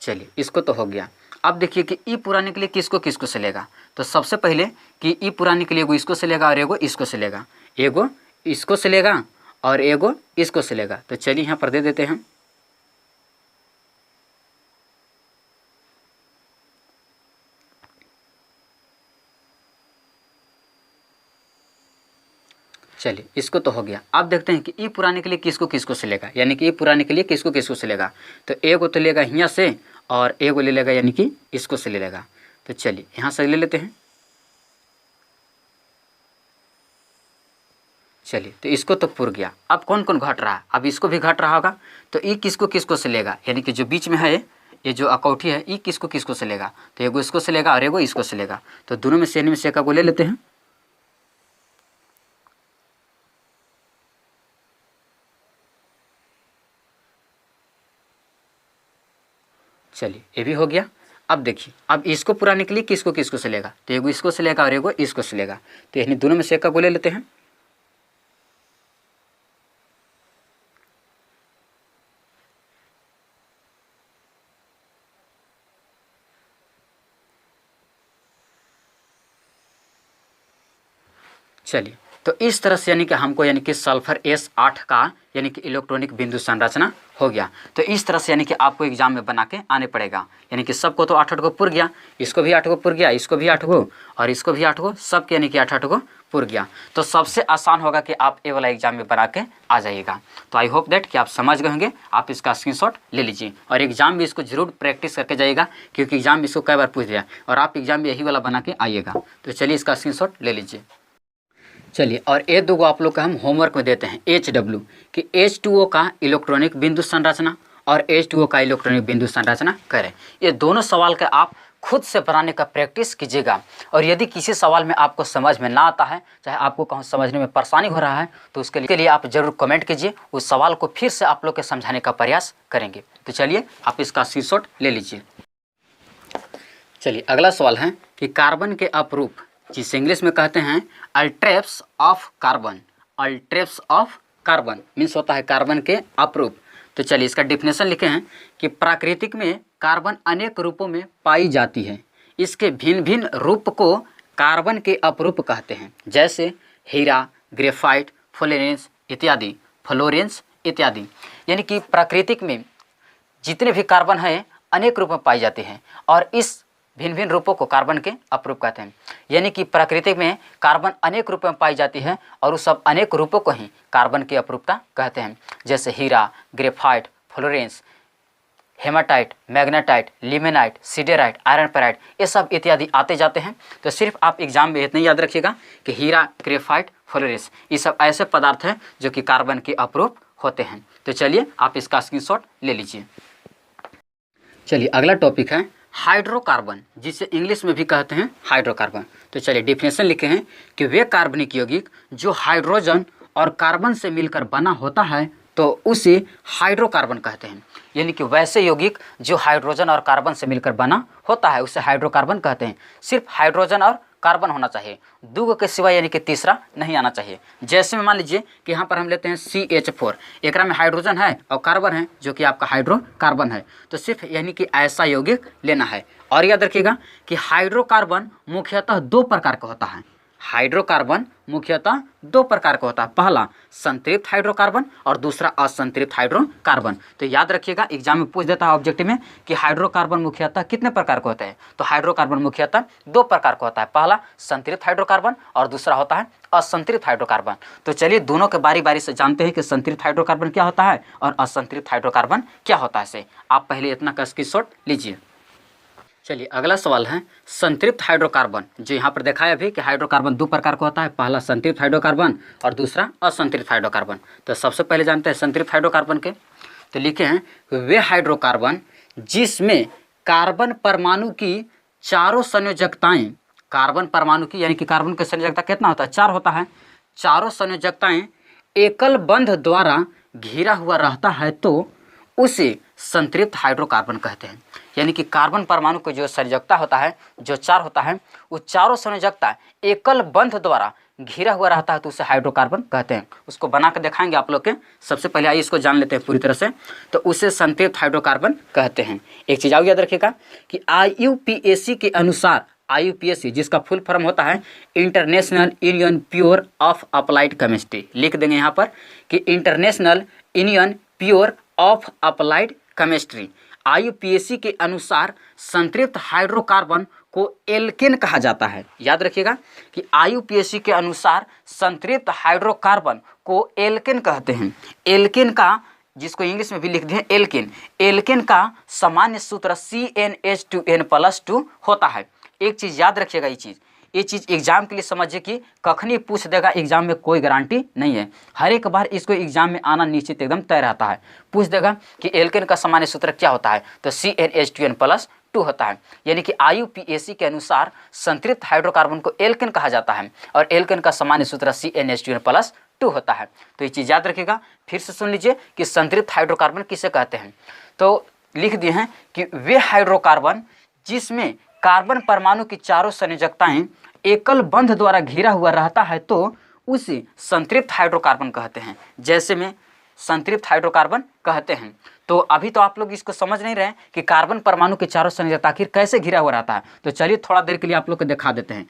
Speaker 1: चलिए इसको तो हो गया। अब देखिए कि ई पुराने के लिए किसको किसको से लेगा। तो सबसे पहले कि ई पुराने के लिए एगो इसको से लेगा और एगो इसको से लेगा, एगो इसको से लेगा और एगो इसको से लेगा। तो चलिए यहाँ पर दे देते हैं। चलिए इसको तो हो गया। अब देखते हैं कि ई पुराने के लिए किसको किसको से लेगा, यानी कि ई पुराने के लिए किसको किसको से लेगा। तो एगो तो लेगा यहाँ से और एगो ले लेगा यानी कि इसको से ले लेगा। तो चलिए यहाँ से ले लेते हैं। चलिए तो इसको तो पुर गया। अब कौन कौन घट रहा है, अब इसको भी घट रहा होगा। तो ई किसको किसको से लेगा, यानी कि जो बीच में है ये जो अकौठी है, ई किसको किसको से लेगा। तो एगो इसको से लेगा और एगो इसको से लेगा। तो दोनों में से एक को ले लेते हैं। चलिए ये भी हो गया। अब देखिए अब इसको पुराने के लिए किसको किसको से लेगा। तो एगो इसको से लेगा और एगो इसको से लेगा। तो यानी दोनों में से एक को ले लेते हैं। चलिए तो इस तरह से यानी कि हमको यानी कि सल्फर S8 का यानी कि इलेक्ट्रॉनिक बिंदु संरचना हो गया। तो इस तरह से यानी कि आपको एग्जाम में बना के आने पड़ेगा। यानी कि सबको तो 8 को पुर गया, इसको भी 8 को पुर गया, इसको भी 8 को और इसको भी 8 को, सबके यानी कि 8 को पुर गया। तो सबसे आसान होगा कि आप ये वाला एग्जाम में बना के आ जाइएगा। तो आई होप दैट कि आप समझ गए होंगे। आप इसका स्क्रीनशॉट ले लीजिए और एग्जाम में इसको जरूर प्रैक्टिस करके जाइएगा, क्योंकि एग्जाम में इसको कई बार पूछ दिया और आप एग्जाम में यही वाला बना के आइएगा। तो चलिए इसका स्क्रीनशॉट ले लीजिए। चलिए और ये दो आप लोग का हम होमवर्क में देते हैं HW कि H2O का इलेक्ट्रॉनिक बिंदु संरचना और H2O का इलेक्ट्रॉनिक बिंदु संरचना करें। ये दोनों सवाल का आप खुद से बनाने का प्रैक्टिस कीजिएगा। और यदि किसी सवाल में आपको समझ में ना आता है, चाहे आपको कहीं समझने में परेशानी हो रहा है, तो उसके लिए आप जरूर कमेंट कीजिए। उस सवाल को फिर से आप लोग के समझाने का प्रयास करेंगे। तो चलिए आप इसका स्क्रीनशॉट ले लीजिए। चलिए अगला सवाल है कि कार्बन के अपरूप, जिसे इंग्लिश में कहते हैं allotropes of carbon. Allotropes of carbon means होता है कार्बन के अपरूप। तो चलिए इसका डिफिनेशन लिखे हैं कि प्राकृतिक में कार्बन अनेक रूपों में पाई जाती है। इसके भिन्न भिन्न रूप को कार्बन के अपरूप कहते हैं, जैसे हीरा, ग्रेफाइट, फ्लोरेंस इत्यादि। फ्लोरेंस इत्यादि यानी कि प्राकृतिक में जितने भी कार्बन हैं अनेक रूप में पाई जाती हैं और इस भिन्न भिन्न रूपों को कार्बन के अपरूप कहते हैं। यानी कि प्राकृतिक में कार्बन अनेक रूपों में पाई जाती है और उस सब अनेक रूपों को ही कार्बन की अपरूपता कहते हैं, जैसे हीरा, graphite, fullerenes, hematite, magnetite, limonite, siderite, iron pyrite, ये सब इत्यादि आते जाते हैं। तो सिर्फ आप एग्जाम में इतना याद रखिएगा कि हीरा, ग्रेफाइट, फ्लोरेंस ये सब ऐसे पदार्थ हैं जो कि कार्बन के अपरूप होते हैं। तो चलिए आप इसका स्क्रीनशॉट ले लीजिए। चलिए अगला टॉपिक है हाइड्रोकार्बन, जिसे इंग्लिश में भी कहते हैं हाइड्रोकार्बन। तो चलिए डिफिनेशन लिखे हैं कि वे कार्बनिक यौगिक जो हाइड्रोजन और कार्बन से मिलकर बना होता है तो उसे हाइड्रोकार्बन कहते हैं। यानी कि वैसे यौगिक जो हाइड्रोजन और कार्बन से मिलकर बना होता है उसे हाइड्रोकार्बन कहते हैं। सिर्फ हाइड्रोजन और कार्बन होना चाहिए, दो के सिवा यानी कि तीसरा नहीं आना चाहिए। जैसे में मान लीजिए कि यहाँ पर हम लेते हैं CH4, एक में हाइड्रोजन है और कार्बन है जो कि आपका हाइड्रोकार्बन है। तो सिर्फ यानी कि ऐसा यौगिक लेना है। और याद रखिएगा कि हाइड्रोकार्बन मुख्यतः दो प्रकार का होता है। हाइड्रोकार्बन मुख्यतः दो प्रकार का होता है, पहला संतृप्त हाइड्रोकार्बन और दूसरा असंतृप्त हाइड्रोकार्बन। तो याद रखिएगा एग्जाम में पूछ देता है ऑब्जेक्टिव में कि हाइड्रोकार्बन मुख्यतः कितने प्रकार का होता है। तो हाइड्रोकार्बन मुख्यतः दो प्रकार का होता है, पहला संतृप्त हाइड्रोकार्बन और दूसरा होता है असंतृप्त हाइड्रोकार्बन। तो चलिए दोनों के बारी बारी से जानते हैं कि संतृप्त हाइड्रोकार्बन क्या होता है और असंतृप्त हाइड्रोकार्बन क्या होता है। से आप पहले इतना का स्क्रीनशॉट लीजिए। चलिए अगला सवाल है संतृप्त हाइड्रोकार्बन, जो यहाँ पर दिखाया भी कि हाइड्रोकार्बन दो प्रकार का होता है, पहला संतृप्त हाइड्रोकार्बन और दूसरा असंतृप्त हाइड्रोकार्बन। तो सबसे पहले जानते हैं संतृप्त हाइड्रोकार्बन के। तो लिखे हैं वे हाइड्रोकार्बन जिसमें कार्बन परमाणु की चारों संयोजकताएं, कार्बन परमाणु की यानी कि कार्बन की संयोजकता कितना होता है, 4 होता है, चारों संयोजकताएं एकल बंध द्वारा घिरा हुआ रहता है, तो उसे संतृप्त हाइड्रोकार्बन कहते हैं। यानी कि कार्बन परमाणु को जो संयोजकता होता है, जो चार होता है, वो चारों संयोजकता एकल बंध द्वारा घिरा हुआ रहता है तो उसे हाइड्रोकार्बन कहते हैं। उसको बना कर दिखाएंगे आप लोग के। सबसे पहले आइए इसको जान लेते हैं पूरी तरह से। तो उसे संतृप्त हाइड्रोकार्बन कहते हैं। एक चीज़ और याद रखिएगा कि IUPAC के अनुसार, IUPAC जिसका फुल फॉर्म होता है international union pure of applied chemistry, लिख देंगे यहाँ पर कि international union pure of applied chemistry, IUPAC के अनुसार संतृप्त हाइड्रोकार्बन को एल्केन कहा जाता है। याद रखिएगा कि IUPAC के अनुसार संतृप्त हाइड्रोकार्बन को एल्केन कहते हैं। एल्केन का, जिसको इंग्लिश में भी लिख दें एल्केन, एल्केन का सामान्य सूत्र CnH2n+2 होता है। एक चीज़ याद रखिएगा, ये चीज़ एग्जाम के लिए समझिए कि कखनी पूछ देगा एग्जाम में, कोई गारंटी नहीं है। हर एक बार इसको एग्जाम में आना निश्चित एकदम तय रहता है। पूछ देगा कि एल्केन का सामान्य सूत्र क्या होता है, तो CnH2n+2 होता है। यानी कि IUPAC के अनुसार संतृप्त हाइड्रोकार्बन को एल्केन कहा जाता है और एल्केन का सामान्य सूत्र CnH2n+2 होता है। तो ये चीज़ याद रखिएगा। फिर से सुन लीजिए कि संतृप्त हाइड्रोकार्बन किसे कहते हैं। तो लिख दिए हैं कि वे हाइड्रोकार्बन जिसमें कार्बन परमाणु की चारों संयोजकताएं एकल बंध द्वारा घिरा हुआ रहता है तो उसे संतृप्त हाइड्रोकार्बन कहते हैं। जैसे में संतृप्त हाइड्रोकार्बन कहते हैं। तो अभी तो आप लोग इसको समझ नहीं रहे कि कार्बन परमाणु के चारों संयोजकता आखिर कैसे घिरा हुआ रहता है। तो चलिए थोड़ा देर के लिए आप लोग को दिखा देते हैं।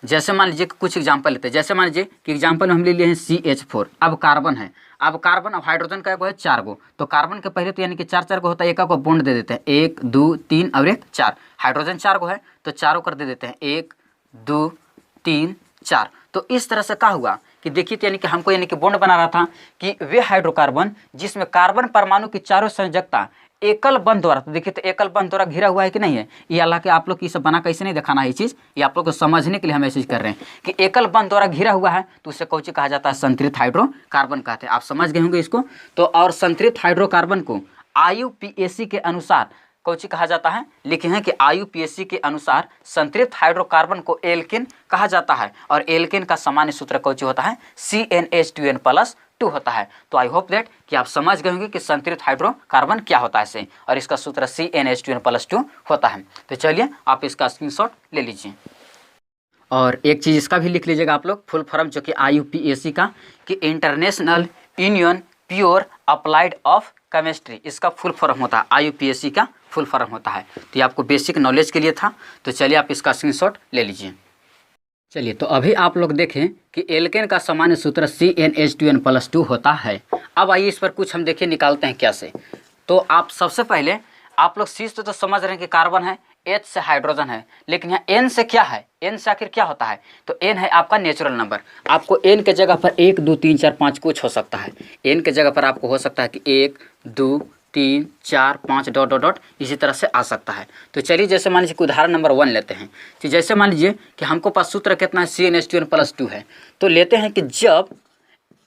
Speaker 1: जैसे मान लीजिए कुछ एग्जाम्पल लेते हैं। जैसे मान लीजिए कि एग्जाम्पल में हम ले लिए हैं CH4। अब कार्बन है, अब हाइड्रोजन का है 4 गो। तो कार्बन के पहले तो यानी कि 4 गो होता है, एक को बॉन्ड दे देते हैं, 1 2 3 और 1 4। हाइड्रोजन 4 गो है तो चारों कर दे देते हैं, 1 2 3 4। तो इस तरह से क्या हुआ कि देखिए, यानी कि हमको यानी कि बॉन्ड बना रहा था कि वे हाइड्रोकार्बन जिसमें कार्बन परमाणु की चारों संयोजकता एकल बंध द्वारा, तो देखिए तो एकल बंध द्वारा घिरा हुआ है कि नहीं है। ये हालांकि आप लोग की सब बना कैसे नहीं दिखाना है, ये चीज़ ये आप लोग को समझने के लिए हम मैसेज कर रहे हैं कि एकल बंध द्वारा घिरा हुआ है तो उसे कौन सी कहा जाता है, संतृप्त हाइड्रोकार्बन कहते हैं। आप समझ गए होंगे इसको। तो और संतृप्त हाइड्रोकार्बन को IUPAC के अनुसार कौन सी कहा जाता है, लिखे हैं कि IUPAC के अनुसार संतृप्त हाइड्रोकार्बन को एल्केन कहा जाता है और एल्केन का सामान्य सूत्र कौन सी होता है, CnH2n+2 होता है। तो आई होप दैट कि आप समझ गए होंगे कि संतृप्त हाइड्रोकार्बन क्या होता है से, और इसका सूत्र CnH2n+2 होता है। तो चलिए आप इसका स्क्रीनशॉट ले लीजिए। और एक चीज़ इसका भी लिख लीजिएगा आप लोग, फुल फॉर्म जो कि IUPAC का कि international union pure applied of chemistry, इसका फुल फॉर्म होता है, IUPAC का फुल फॉर्म होता है। तो ये आपको बेसिक नॉलेज के लिए था। तो चलिए आप इसका स्क्रीनशॉट ले लीजिए। चलिए तो अभी आप लोग देखें कि एल्केन का सामान्य सूत्र CnH2n+2 होता है। अब आइए इस पर कुछ हम देखें निकालते हैं कैसे। तो आप सबसे पहले आप लोग सी तो समझ रहे हैं कि कार्बन है, H से हाइड्रोजन है, लेकिन यहाँ N से क्या है, N से आखिर क्या होता है, तो N है आपका नेचुरल नंबर। आपको N के जगह पर 1 2 3 4 5 कुछ हो सकता है। N के जगह पर आपको हो सकता है कि 1 2 3 4 5 डॉट डॉट डॉट इसी तरह से आ सकता है। तो चलिए जैसे मान लीजिए कि उदाहरण नंबर 1 लेते हैं। तो जैसे मान लीजिए कि हमको पास सूत्र कितना है, CnH2n+2 है। तो लेते हैं कि जब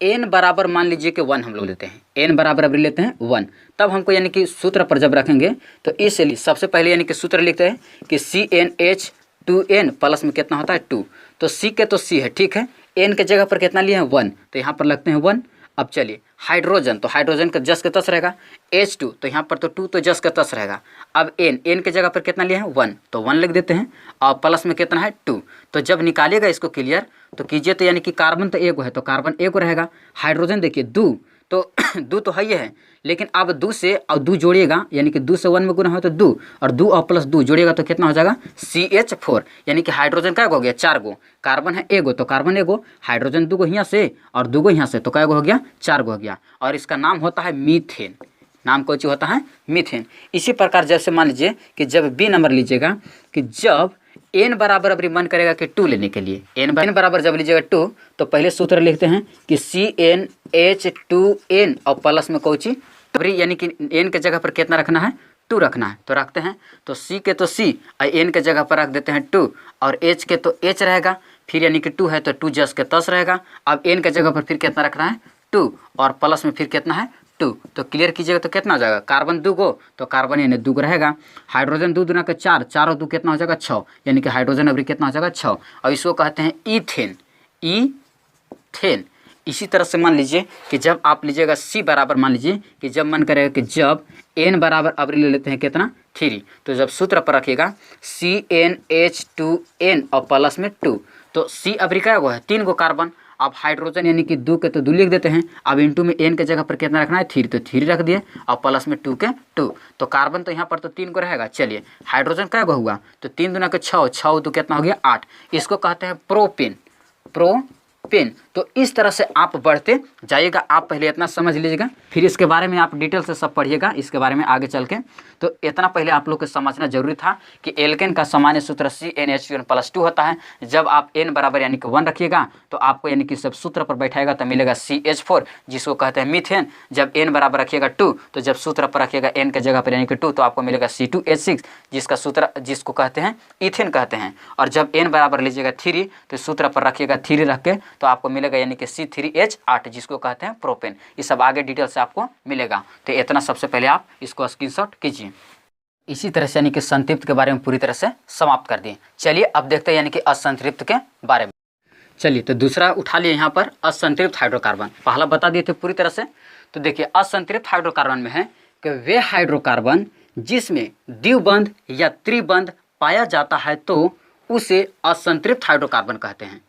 Speaker 1: n बराबर मान लीजिए कि 1 हम लोग लेते हैं, n बराबर अभी लेते हैं 1, तब हमको यानी कि सूत्र पर जब रखेंगे तो इसलिए सबसे पहले यानी कि सूत्र लिखते हैं कि CnH2n प्लस में कितना होता है 2। तो C के तो C है, ठीक है। n के जगह पर कितना लिए हैं 1, तो यहाँ पर लगते हैं 1। अब चलिए हाइड्रोजन, तो हाइड्रोजन का जस के तस रहेगा, H2 तो यहाँ पर तो 2 तो जस का तस रहेगा। अब n के जगह पर कितना लिए हैं 1, तो 1 लिख देते हैं और प्लस में कितना है 2। तो जब निकालिएगा इसको क्लियर तो कीजिए, तो यानी कि कार्बन तो एगो है तो कार्बन एगो रहेगा, हाइड्रोजन देखिए 2 तो 2 तो है ही है, लेकिन अब 2 से और 2 जोड़िएगा यानी कि 2 से 1 में गुना हो तो 2 और 2 और प्लस 2 जोड़िएगा तो कितना हो जाएगा CH4, यानी कि हाइड्रोजन का हो गया 4 गो, कार्बन है एगो तो कार्बन एगो, हाइड्रोजन 2 गो यहाँ से और 2 गो यहाँ से, तो क्या गो हो गया 4 गो हो गया। और इसका नाम होता है मीथेन। नाम कौन सी होता है, मीथेन। इसी प्रकार जैसे मान लीजिए कि जब B नंबर लीजिएगा कि जब n बराबर अभी मन करेगा कि 2 लेने के लिए, n बराबर जब लीजिएगा 2 तो पहले सूत्र लिखते हैं कि CnH2n और प्लस में कौन सी यानी कि n के जगह पर कितना रखना है 2 रखना है, तो रखते हैं। तो C के तो C और n के जगह पर रख देते हैं 2 और H के तो H रहेगा, फिर यानी कि 2 है तो 2 जस के तस रहेगा। अब n के जगह पर फिर कितना रखना है 2 और प्लस में फिर कितना है 2, तो क्लियर कीजिएगा तो कितना हो जाएगा, कार्बन 2 गो तो कार्बन यानी 2 रहेगा, हाइड्रोजन 2 दूना के 4, 4 और 2 कितना हो जाएगा 6, यानी कि हाइड्रोजन अभी कितना हो जाएगा 6। और इसको कहते हैं ईथेन। ईथेन इसी तरह से मान लीजिए कि जब आप लीजिएगा C बराबर, मान लीजिए कि जब मन करेगा कि जब N बराबर, अब ले लेते हैं कितना 3, तो जब सूत्र पर रखिएगा CnH2n और प्लस में 2, तो C अब क्या हुआ है 3 गो कार्बन। अब हाइड्रोजन यानी कि 2 के तो 2 लिख देते हैं, अब इंटू में N के जगह पर कितना रखना है 3, तो 3 रख दिए और प्लस में 2 के 2, तो कार्बन तो यहाँ पर तो 3 को रहेगा। चलिए हाइड्रोजन क्या हुआ, तो 3 दूना के 6, 6 तो कितना हो गया 8, इसको कहते हैं प्रोपेन। तो इस तरह से आप बढ़ते जाइएगा। आप पहले इतना समझ लीजिएगा, फिर इसके बारे में आप डिटेल से सब पढ़िएगा इसके बारे में आगे चल के। तो इतना पहले आप लोग को समझना जरूरी था कि एल्केन का सामान्य सूत्र CnH2n+2 होता है। जब आप n बराबर यानी कि 1 रखिएगा तो आपको यानी कि सब सूत्र पर बैठाएगा तो मिलेगा CH4, जिसको कहते हैं मीथेन। जब n बराबर रखिएगा 2, तो जब सूत्र पर रखिएगा n के जगह पर यानी कि 2, तो आपको मिलेगा C2H6, जिसका सूत्र जिसको कहते हैं इथेन कहते हैं। और जब n बराबर लीजिएगा 3, तो सूत्र पर रखिएगा 3 रख के, तो आपको मिलेगा यानी कि C3H8, जिसको कहते हैं प्रोपेन। ये सब आगे डिटेल से आपको मिलेगा। तो इतना सबसे पहले आप इसको स्क्रीनशॉट कीजिए। इसी तरह से यानी कि संतृप्त के बारे में पूरी तरह से समाप्त कर दिए। चलिए अब देखते हैं यानी कि असंतृप्त के बारे में। चलिए तो दूसरा उठा लिए यहाँ पर असंतृप्त हाइड्रोकार्बन। पहला बता दिए थे पूरी तरह से। तो देखिए असंतृप्त हाइड्रोकार्बन में है कि वे हाइड्रोकार्बन जिसमें द्विबंध या त्रिबंध पाया जाता है तो उसे असंतृप्त हाइड्रोकार्बन कहते हैं।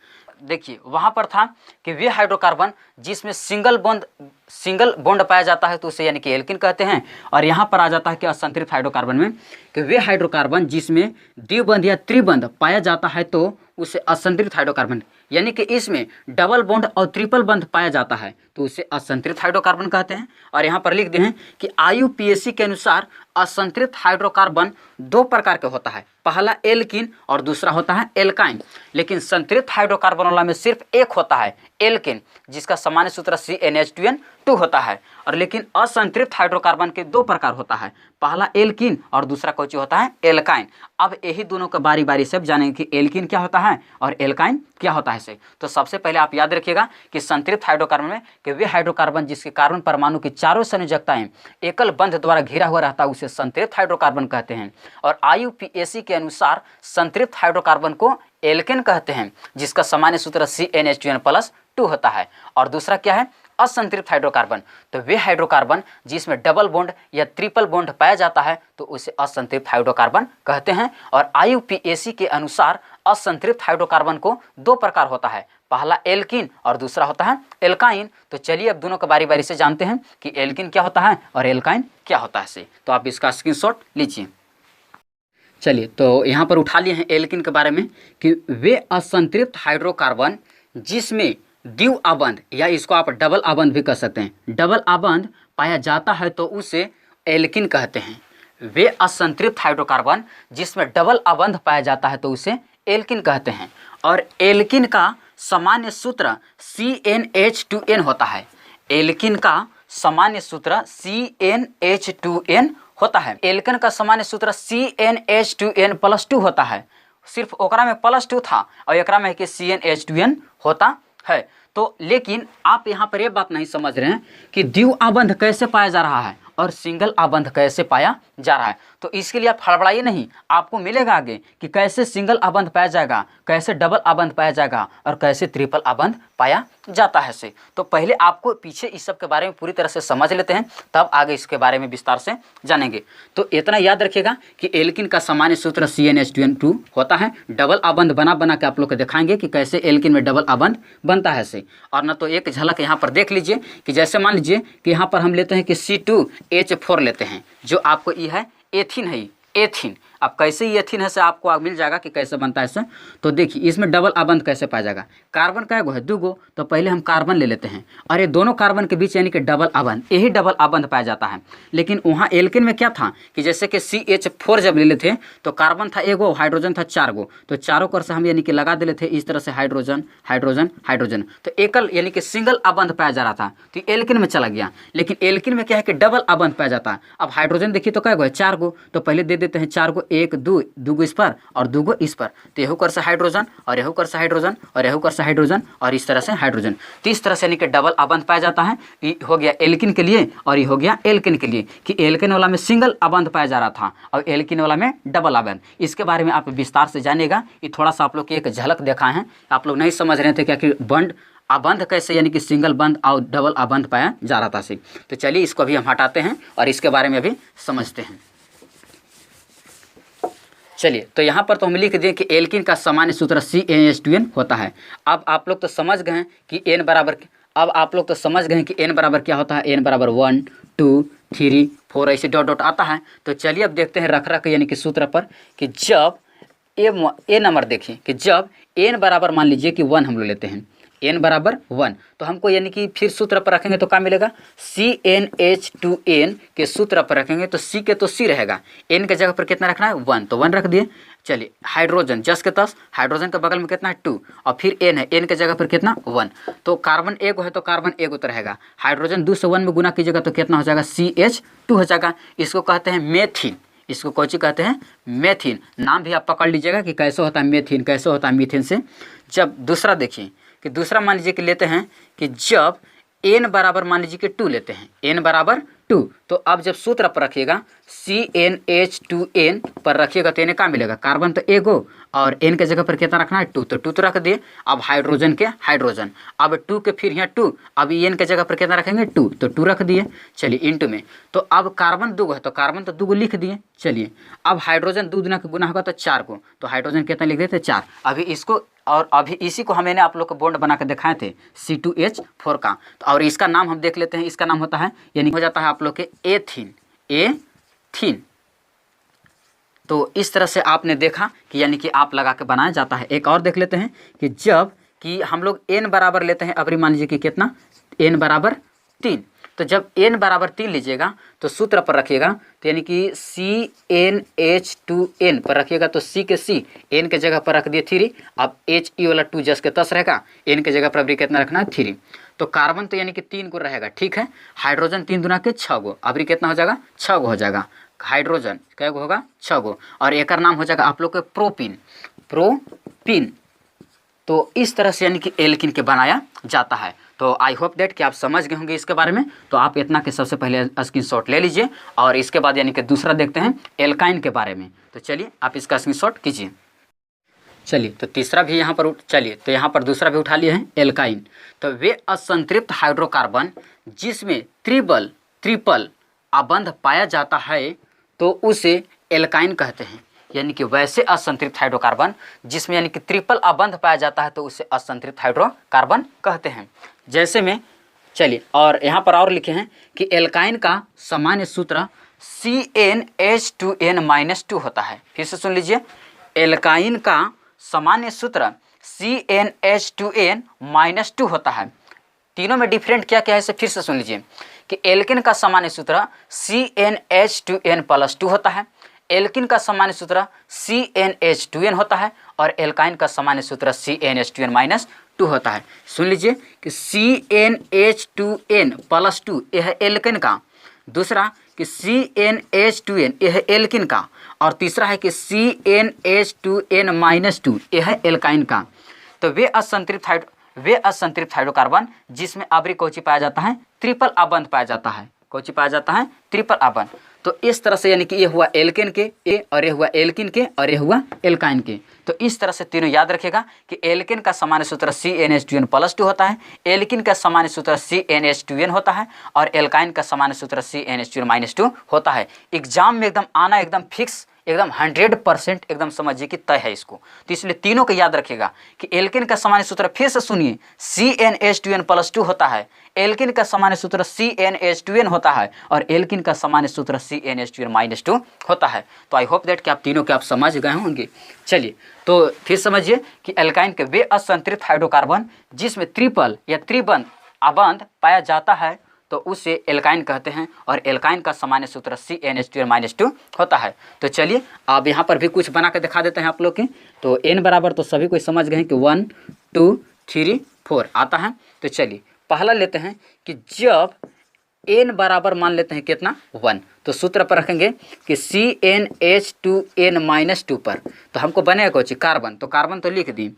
Speaker 1: देखिए वहाँ पर था कि वे हाइड्रोकार्बन जिसमें सिंगल बॉन्ड पाया जाता है तो उसे यानी कि एल्किन कहते हैं। और यहाँ पर आ जाता है कि असंतृप्त हाइड्रोकार्बन में कि वे हाइड्रोकार्बन जिसमें द्विबंध या त्रिबंध पाया जाता है तो उसे असंतृप्त हाइड्रोकार्बन, यानी कि इसमें डबल बॉन्ड और ट्रिपल बॉन्ड पाया जाता है तो उसे असंतृप्त हाइड्रोकार्बन कहते हैं। और यहाँ पर लिख दिए हैं कि IUPAC के अनुसार असंतृप्त हाइड्रोकार्बन 2 प्रकार के होता है, पहला एल्किन और दूसरा होता है एल्काइन। लेकिन संतृप्त हाइड्रोकार्बन वाला में सिर्फ एक होता है एल्किन, जिसका सामान्य सूत्र CnH2n2 होता है। और लेकिन असंतृप्त हाइड्रोकार्बन के 2 प्रकार होता है, पहला एल्किन और दूसरा कौन होता है एल्काइन। अब यही दोनों का बारी बारी से जानेंगे कि एल्किन क्या होता है और एल्काइन क्या होता है से। तो सबसे पहले आप याद रखिएगा कि संतृप्त हाइड्रोकार्बन में कि वे हाइड्रोकार्बन जिसके कार्बन परमाणु की चारों संयोजकताएं एकल बंध द्वारा घिरा हुआ रहता है उसे संतृप्त हाइड्रोकार्बन कहते हैं। और IUPAC के अनुसार संतृप्त हाइड्रोकार्बन को एल्केन कहते हैं, जिसका सामान्य सूत्र CnH2n+2 होता है। और दूसरा क्या है असंतृप्त हाइड्रोकार्बन, तो वे हाइड्रोकार्बन जिसमें डबल बॉन्ड या ट्रिपल बॉन्ड पाया जाता है तो उसे असंतृप्त हाइड्रोकार्बन कहते हैं। और IUPAC के अनुसार असंतृप्त हाइड्रोकार्बन को 2 प्रकार होता है, पहला एल्किन और दूसरा होता है एल्काइन। तो चलिए अब दोनों का बारी बारी से जानते हैं कि एल्किन क्या होता है और एल्काइन क्या होता है से। तो आप इसका स्क्रीनशॉट लीजिए। चलिए तो यहाँ पर उठा लिए हैं एल्किन के बारे में कि वे असंतृप्त हाइड्रोकार्बन जिसमें द्वि आबंध या इसको आप डबल आबंध भी कह सकते हैं, डबल आबंध पाया जाता है तो उसे एल्किन कहते हैं। वे असंतृप्त हाइड्रोकार्बन जिसमें डबल आबंध पाया जाता है तो उसे एल्किन कहते हैं। और एल्किन का सामान्य सूत्र CnH2n होता है। एल्किन का सामान्य सूत्र CnH2n होता है। एल्किन का सामान्य सूत्र CnH2n+2 होता है। सिर्फ ओकरा में +2 था और एकरा में कि CnH2n होता है। तो लेकिन आप यहाँ पर ये बात नहीं समझ रहे हैं कि द्वि आबंध कैसे पाया जा रहा है और सिंगल आबंध कैसे पाया जा रहा है। तो इसके लिए आप हड़बड़ाइए नहीं, आपको मिलेगा आगे कि कैसे सिंगल आबंध पाया जाएगा, कैसे डबल आबंध पाया जाएगा और कैसे ट्रिपल आबंध पाया जाता है से। तो पहले आपको पीछे इस सब के बारे में पूरी तरह से समझ लेते हैं, तब आगे इसके बारे में विस्तार से जानेंगे। तो इतना याद रखिएगा कि एल्किन का सामान्य सूत्र CnH2n2 होता है। डबल आबंध बना के आप लोग को दिखाएंगे कि कैसे एल्किन में डबल आबंध बनता है से। और ना तो एक झलक यहाँ पर देख लीजिए कि जैसे मान लीजिए कि यहाँ पर हम लेते हैं कि C2H4 लेते हैं, जो आपको ये है एथिन है, एथिन। अब कैसे ये एथिन है से आपको मिल जाएगा कि कैसे बनता है इसे। तो देखिए इसमें डबल आबंध कैसे पाया जाएगा, कार्बन का गो है 2 गो, तो पहले हम कार्बन ले लेते हैं और ये दोनों कार्बन के बीच यानी कि डबल आबंध, यही डबल आबंध पाया जाता है। लेकिन वहाँ एल्किन में क्या था कि जैसे कि CH4 जब ले लेते हैं तो कार्बन था 1 गो, हाइड्रोजन था 4 गो, तो चारों कर से हम यानी कि लगा दे लेते इस तरह से हाइड्रोजन हाइड्रोजन हाइड्रोजन, तो एकल यानी कि सिंगल आबंध पाया जा रहा था तो एल्किन में चला गया। लेकिन एल्किन में क्या है कि डबल आबंध पाया जाता है। अब हाइड्रोजन देखिए तो क्या गो है 4 गो, तो पहले दे देते हैं 4 गो, 1 2 2 गो इस पर और 2 गो इस पर, तो यहू कर से हाइड्रोजन और यहू कर से हाइड्रोजन और यहू कर से हाइड्रोजन और इस तरह से हाइड्रोजन। तो इस तरह से यानी कि डबल आबंध पाया जाता है। ये हो गया एल्किन के लिए और ये हो गया एल्किन के लिए कि एल्किन वाला में सिंगल आबंध पाया जा रहा था और एल्किन वाला में डबल आबंध। इसके बारे में आप विस्तार से जानेगा। ये थोड़ा सा आप लोग की एक झलक देखा है, आप लोग नहीं समझ रहे थे क्या कि बॉन्ड अबंध कैसे यानी कि सिंगल बंध और डबल अबंध पाया जा रहा था से। तो चलिए इसको अभी हम हटाते हैं और इसके बारे में अभी समझते हैं। चलिए तो यहाँ पर तो हम लिख दें कि एल्किन का सामान्य सूत्र CnH2n होता है। अब आप लोग तो समझ गए हैं कि n बराबर क्या होता है। n बराबर 1 2 3 4 ऐसे डॉट डॉट आता है। तो चलिए अब देखते हैं रख रख यानी कि सूत्र पर कि जब ए नंबर देखिए कि जब n बराबर मान लीजिए कि 1 हम लोग लेते हैं, n बराबर 1 तो हमको यानी कि फिर सूत्र पर रखेंगे तो क्या मिलेगा, CnH2n के सूत्र पर रखेंगे तो C के तो C रहेगा, n के जगह पर कितना रखना है 1 तो 1 रख दिए। चलिए हाइड्रोजन जस के तस, हाइड्रोजन के बगल में कितना है 2 और फिर n है, n के जगह पर कितना 1 तो कार्बन एगो है तो कार्बन एगो तो रहेगा। हाइड्रोजन 2 से 1 में गुना कीजिएगा तो कितना हो जाएगा CH2 हो जाएगा। इसको कहते हैं मेथिन, इसको कौन सी कहते हैं मेथिन। नाम भी आप पकड़ लीजिएगा कि कैसे होता है मेथिन, कैसे होता है मीथेन से। जब दूसरा देखिए कि दूसरा मान लीजिए कि लेते हैं कि जब n बराबर मान लीजिए कि 2 लेते हैं, n बराबर 2 तो अब जब सूत्र पर रखिएगा CnH2n पर रखिएगा तो इन्हें क्या मिलेगा, कार्बन तो एगो और n के जगह पर कितना रखना है 2 तो 2 तो रख दिए। अब हाइड्रोजन के हाइड्रोजन, अब 2 के फिर यहाँ 2, अब n के जगह पर कितना रखेंगे 2 तो 2 रख दिए। चलिए इंटू में, तो अब कार्बन 2 है तो कार्बन तो 2 लिख दिए। चलिए अब हाइड्रोजन 2 गुना के गुना होगा तो 4 को, तो हाइड्रोजन कितना लिख देते 4। अभी इसको और अभी इसी को मैंने आप लोग को बॉन्ड बना के दिखाए थे C2H4 का। तो और इसका नाम हम देख लेते हैं, इसका नाम होता है यानी हो जाता है आप लोग के एथीन। तो इस तरह से आपने देखा कि यानी कि आप लगा के बनाया जाता है। एक और देख लेते हैं कि जब कि हम लोग n बराबर लेते हैं, अभी मान लीजिए कि कितना n बराबर 3 तो जब n बराबर 3 लीजिएगा तो सूत्र पर रखिएगा तो यानी कि CnH2n पर रखिएगा तो C के C, n के जगह पर रख दिए 3, अब He वाला 2 जस के तस रहेगा, n के जगह पर अभी कितना रखना है 3। तो कार्बन तो यानी कि 3 को रहेगा, ठीक है। हाइड्रोजन 3 दुना के 6 गो, अभी कितना हो जाएगा 6 गो हो जाएगा। हाइड्रोजन कै गो होगा 6 गो और एक नाम हो जाएगा आप लोग के प्रोपीन। तो इस तरह से यानी कि एल्किन के बनाया जाता है। तो आई होप दैट कि आप समझ गए होंगे इसके बारे में। तो आप इतना के सबसे पहले स्क्रीनशॉट ले लीजिए और इसके बाद यानी कि दूसरा देखते हैं एल्काइन के बारे में। तो चलिए आप इसका स्क्रीनशॉट कीजिए। चलिए तो तीसरा भी यहाँ पर चलिए तो यहाँ पर दूसरा भी उठा लिए हैं एल्काइन। तो वे असंतृप्त हाइड्रोकार्बन जिसमें ट्रिपल अबंध पाया जाता है तो उसे एल्काइन कहते हैं। यानी कि वैसे असंतृप्त हाइड्रोकार्बन जिसमें यानी कि ट्रिपल अबंध पाया जाता है तो उसे असंतृप्त हाइड्रोकार्बन कहते हैं। जैसे में चलिए और यहाँ पर और लिखे हैं कि एल्काइन का सामान्य सूत्र CnH2n-2 होता है। फिर से सुन लीजिए, एल्काइन का सामान्य सूत्र CnH2n-2 होता है। तीनों में डिफरेंट क्या क्या है इसे फिर से सुन लीजिए कि एल्किन का सामान्य सूत्र CnH2n+2 होता है, एल्किन का सामान्य सूत्र CnH2n होता है और एल्काइन का सामान्य सूत्र CnH2n-2 होता है। सुन लीजिए कि CnH2n+2 यह है एल्किन का, दूसरा कि CnH2n यह है एल्किन का और तीसरा है कि CnH2n-2 यह है एल्काइन का। तो वे असंतृप्त हाइड्रोकार्बन जिसमें अब्री कौची पाया जाता है ट्रिपल अबंध पाया जाता है। कौची पाया जाता है ट्रिपल अबंध। तो इस तरह से यानी कि ये हुआ एल्केन के ए और ये हुआ एल्किन के और ये हुआ एल्काइन के। तो इस तरह से तीनों याद रखेगा कि एल्केन का सामान्य सूत्र CnH2n+2 होता है, एल्किन का सामान्य सूत्र CnH2n होता है और एल्काइन का सामान्य सूत्र CnH2n-2 होता है। एग्जाम में एकदम आना एकदम फिक्स, एकदम 100% एकदम समझिए कि तय है इसको। तो इसलिए तीनों को याद रखिएगा कि एल्केन का सामान्य सूत्र फिर से सुनिए CnH2n+2 होता है, एल्किन का सामान्य सूत्र CnH2n होता है और एल्किन का सामान्य सूत्र CnH2n-2 होता है। तो आई होप दैट कि आप तीनों के आप समझ गए होंगे। चलिए तो फिर समझिए कि एल्काइन के वे असंतृप्त हाइड्रोकार्बन जिसमें ट्रिपल या त्रिबंध अबंध पाया जाता है तो उसे एल्काइन कहते हैं और एल्काइन का सामान्य सूत्र CnH2n-2 होता है। तो चलिए अब यहाँ पर भी कुछ बना के दिखा देते हैं आप लोग के। तो n बराबर तो सभी कोई समझ गए हैं कि 1 2 3 4 आता है। तो चलिए पहला लेते हैं कि जब n बराबर मान लेते हैं कितना 1 तो सूत्र पर रखेंगे कि CnH2n-2 पर तो हमको बनेगा कौन कार्बन, तो कार्बन तो लिख दी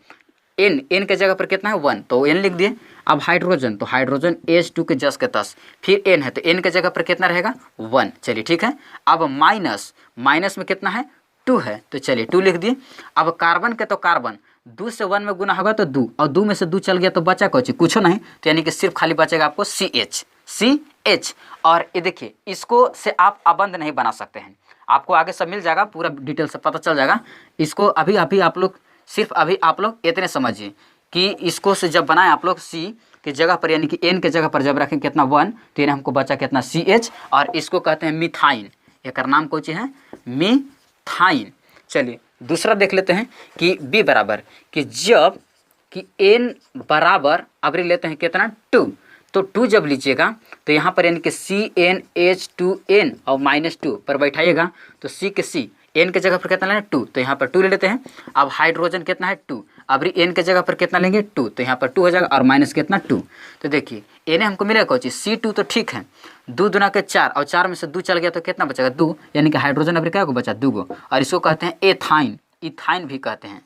Speaker 1: n के जगह पर कितना है 1 तो n लिख दिए। अब हाइड्रोजन तो हाइड्रोजन H2 के जस के तस, फिर n है तो n के जगह पर कितना रहेगा 1। चलिए ठीक है। अब माइनस में कितना है 2 है तो चलिए 2 लिख दिए। अब कार्बन के तो कार्बन 2 से 1 में गुना होगा तो 2, और 2 में से 2 चल गया तो बचा कुछ नहीं, तो यानी कि सिर्फ खाली बचेगा आपको CH। और ये देखिए, इसको से आप अबंध नहीं बना सकते हैं, आपको आगे सब मिल जाएगा, पूरा डिटेल से पता चल जाएगा। इसको अभी आप लोग सिर्फ अभी आप लोग इतने समझिए कि इसको से जब बनाए आप लोग C की जगह पर, यानी कि N के जगह पर जब रखें कितना 1, तो यानी हमको बचा कितना CH, और इसको कहते हैं मिथाइन। एक नाम कौन सी है? मिथाइन। चलिए दूसरा देख लेते हैं कि B बराबर कि जब कि N बराबर अब लेते हैं कितना 2, तो 2 जब लीजिएगा तो यहाँ पर यानी कि CnH2n और -2 पर बैठाइएगा, तो C के C N के जगह पर कितना लेना 2, तो यहाँ पर 2 ले लेते हैं। अब हाइड्रोजन कितना है 2, अब N के जगह पर कितना लेंगे 2, तो यहाँ पर 2 हो जाएगा, और माइनस कितना 2, तो देखिए N हमको मिलेगा कौन चीज C2, तो ठीक है 2 दूना के 4, और 4 में से 2 चल गया तो कितना बचेगा 2, यानी कि हाइड्रोजन अब क्या को बचा 2 गो, और इसको कहते हैं एथाइन, इथाइन भी कहते हैं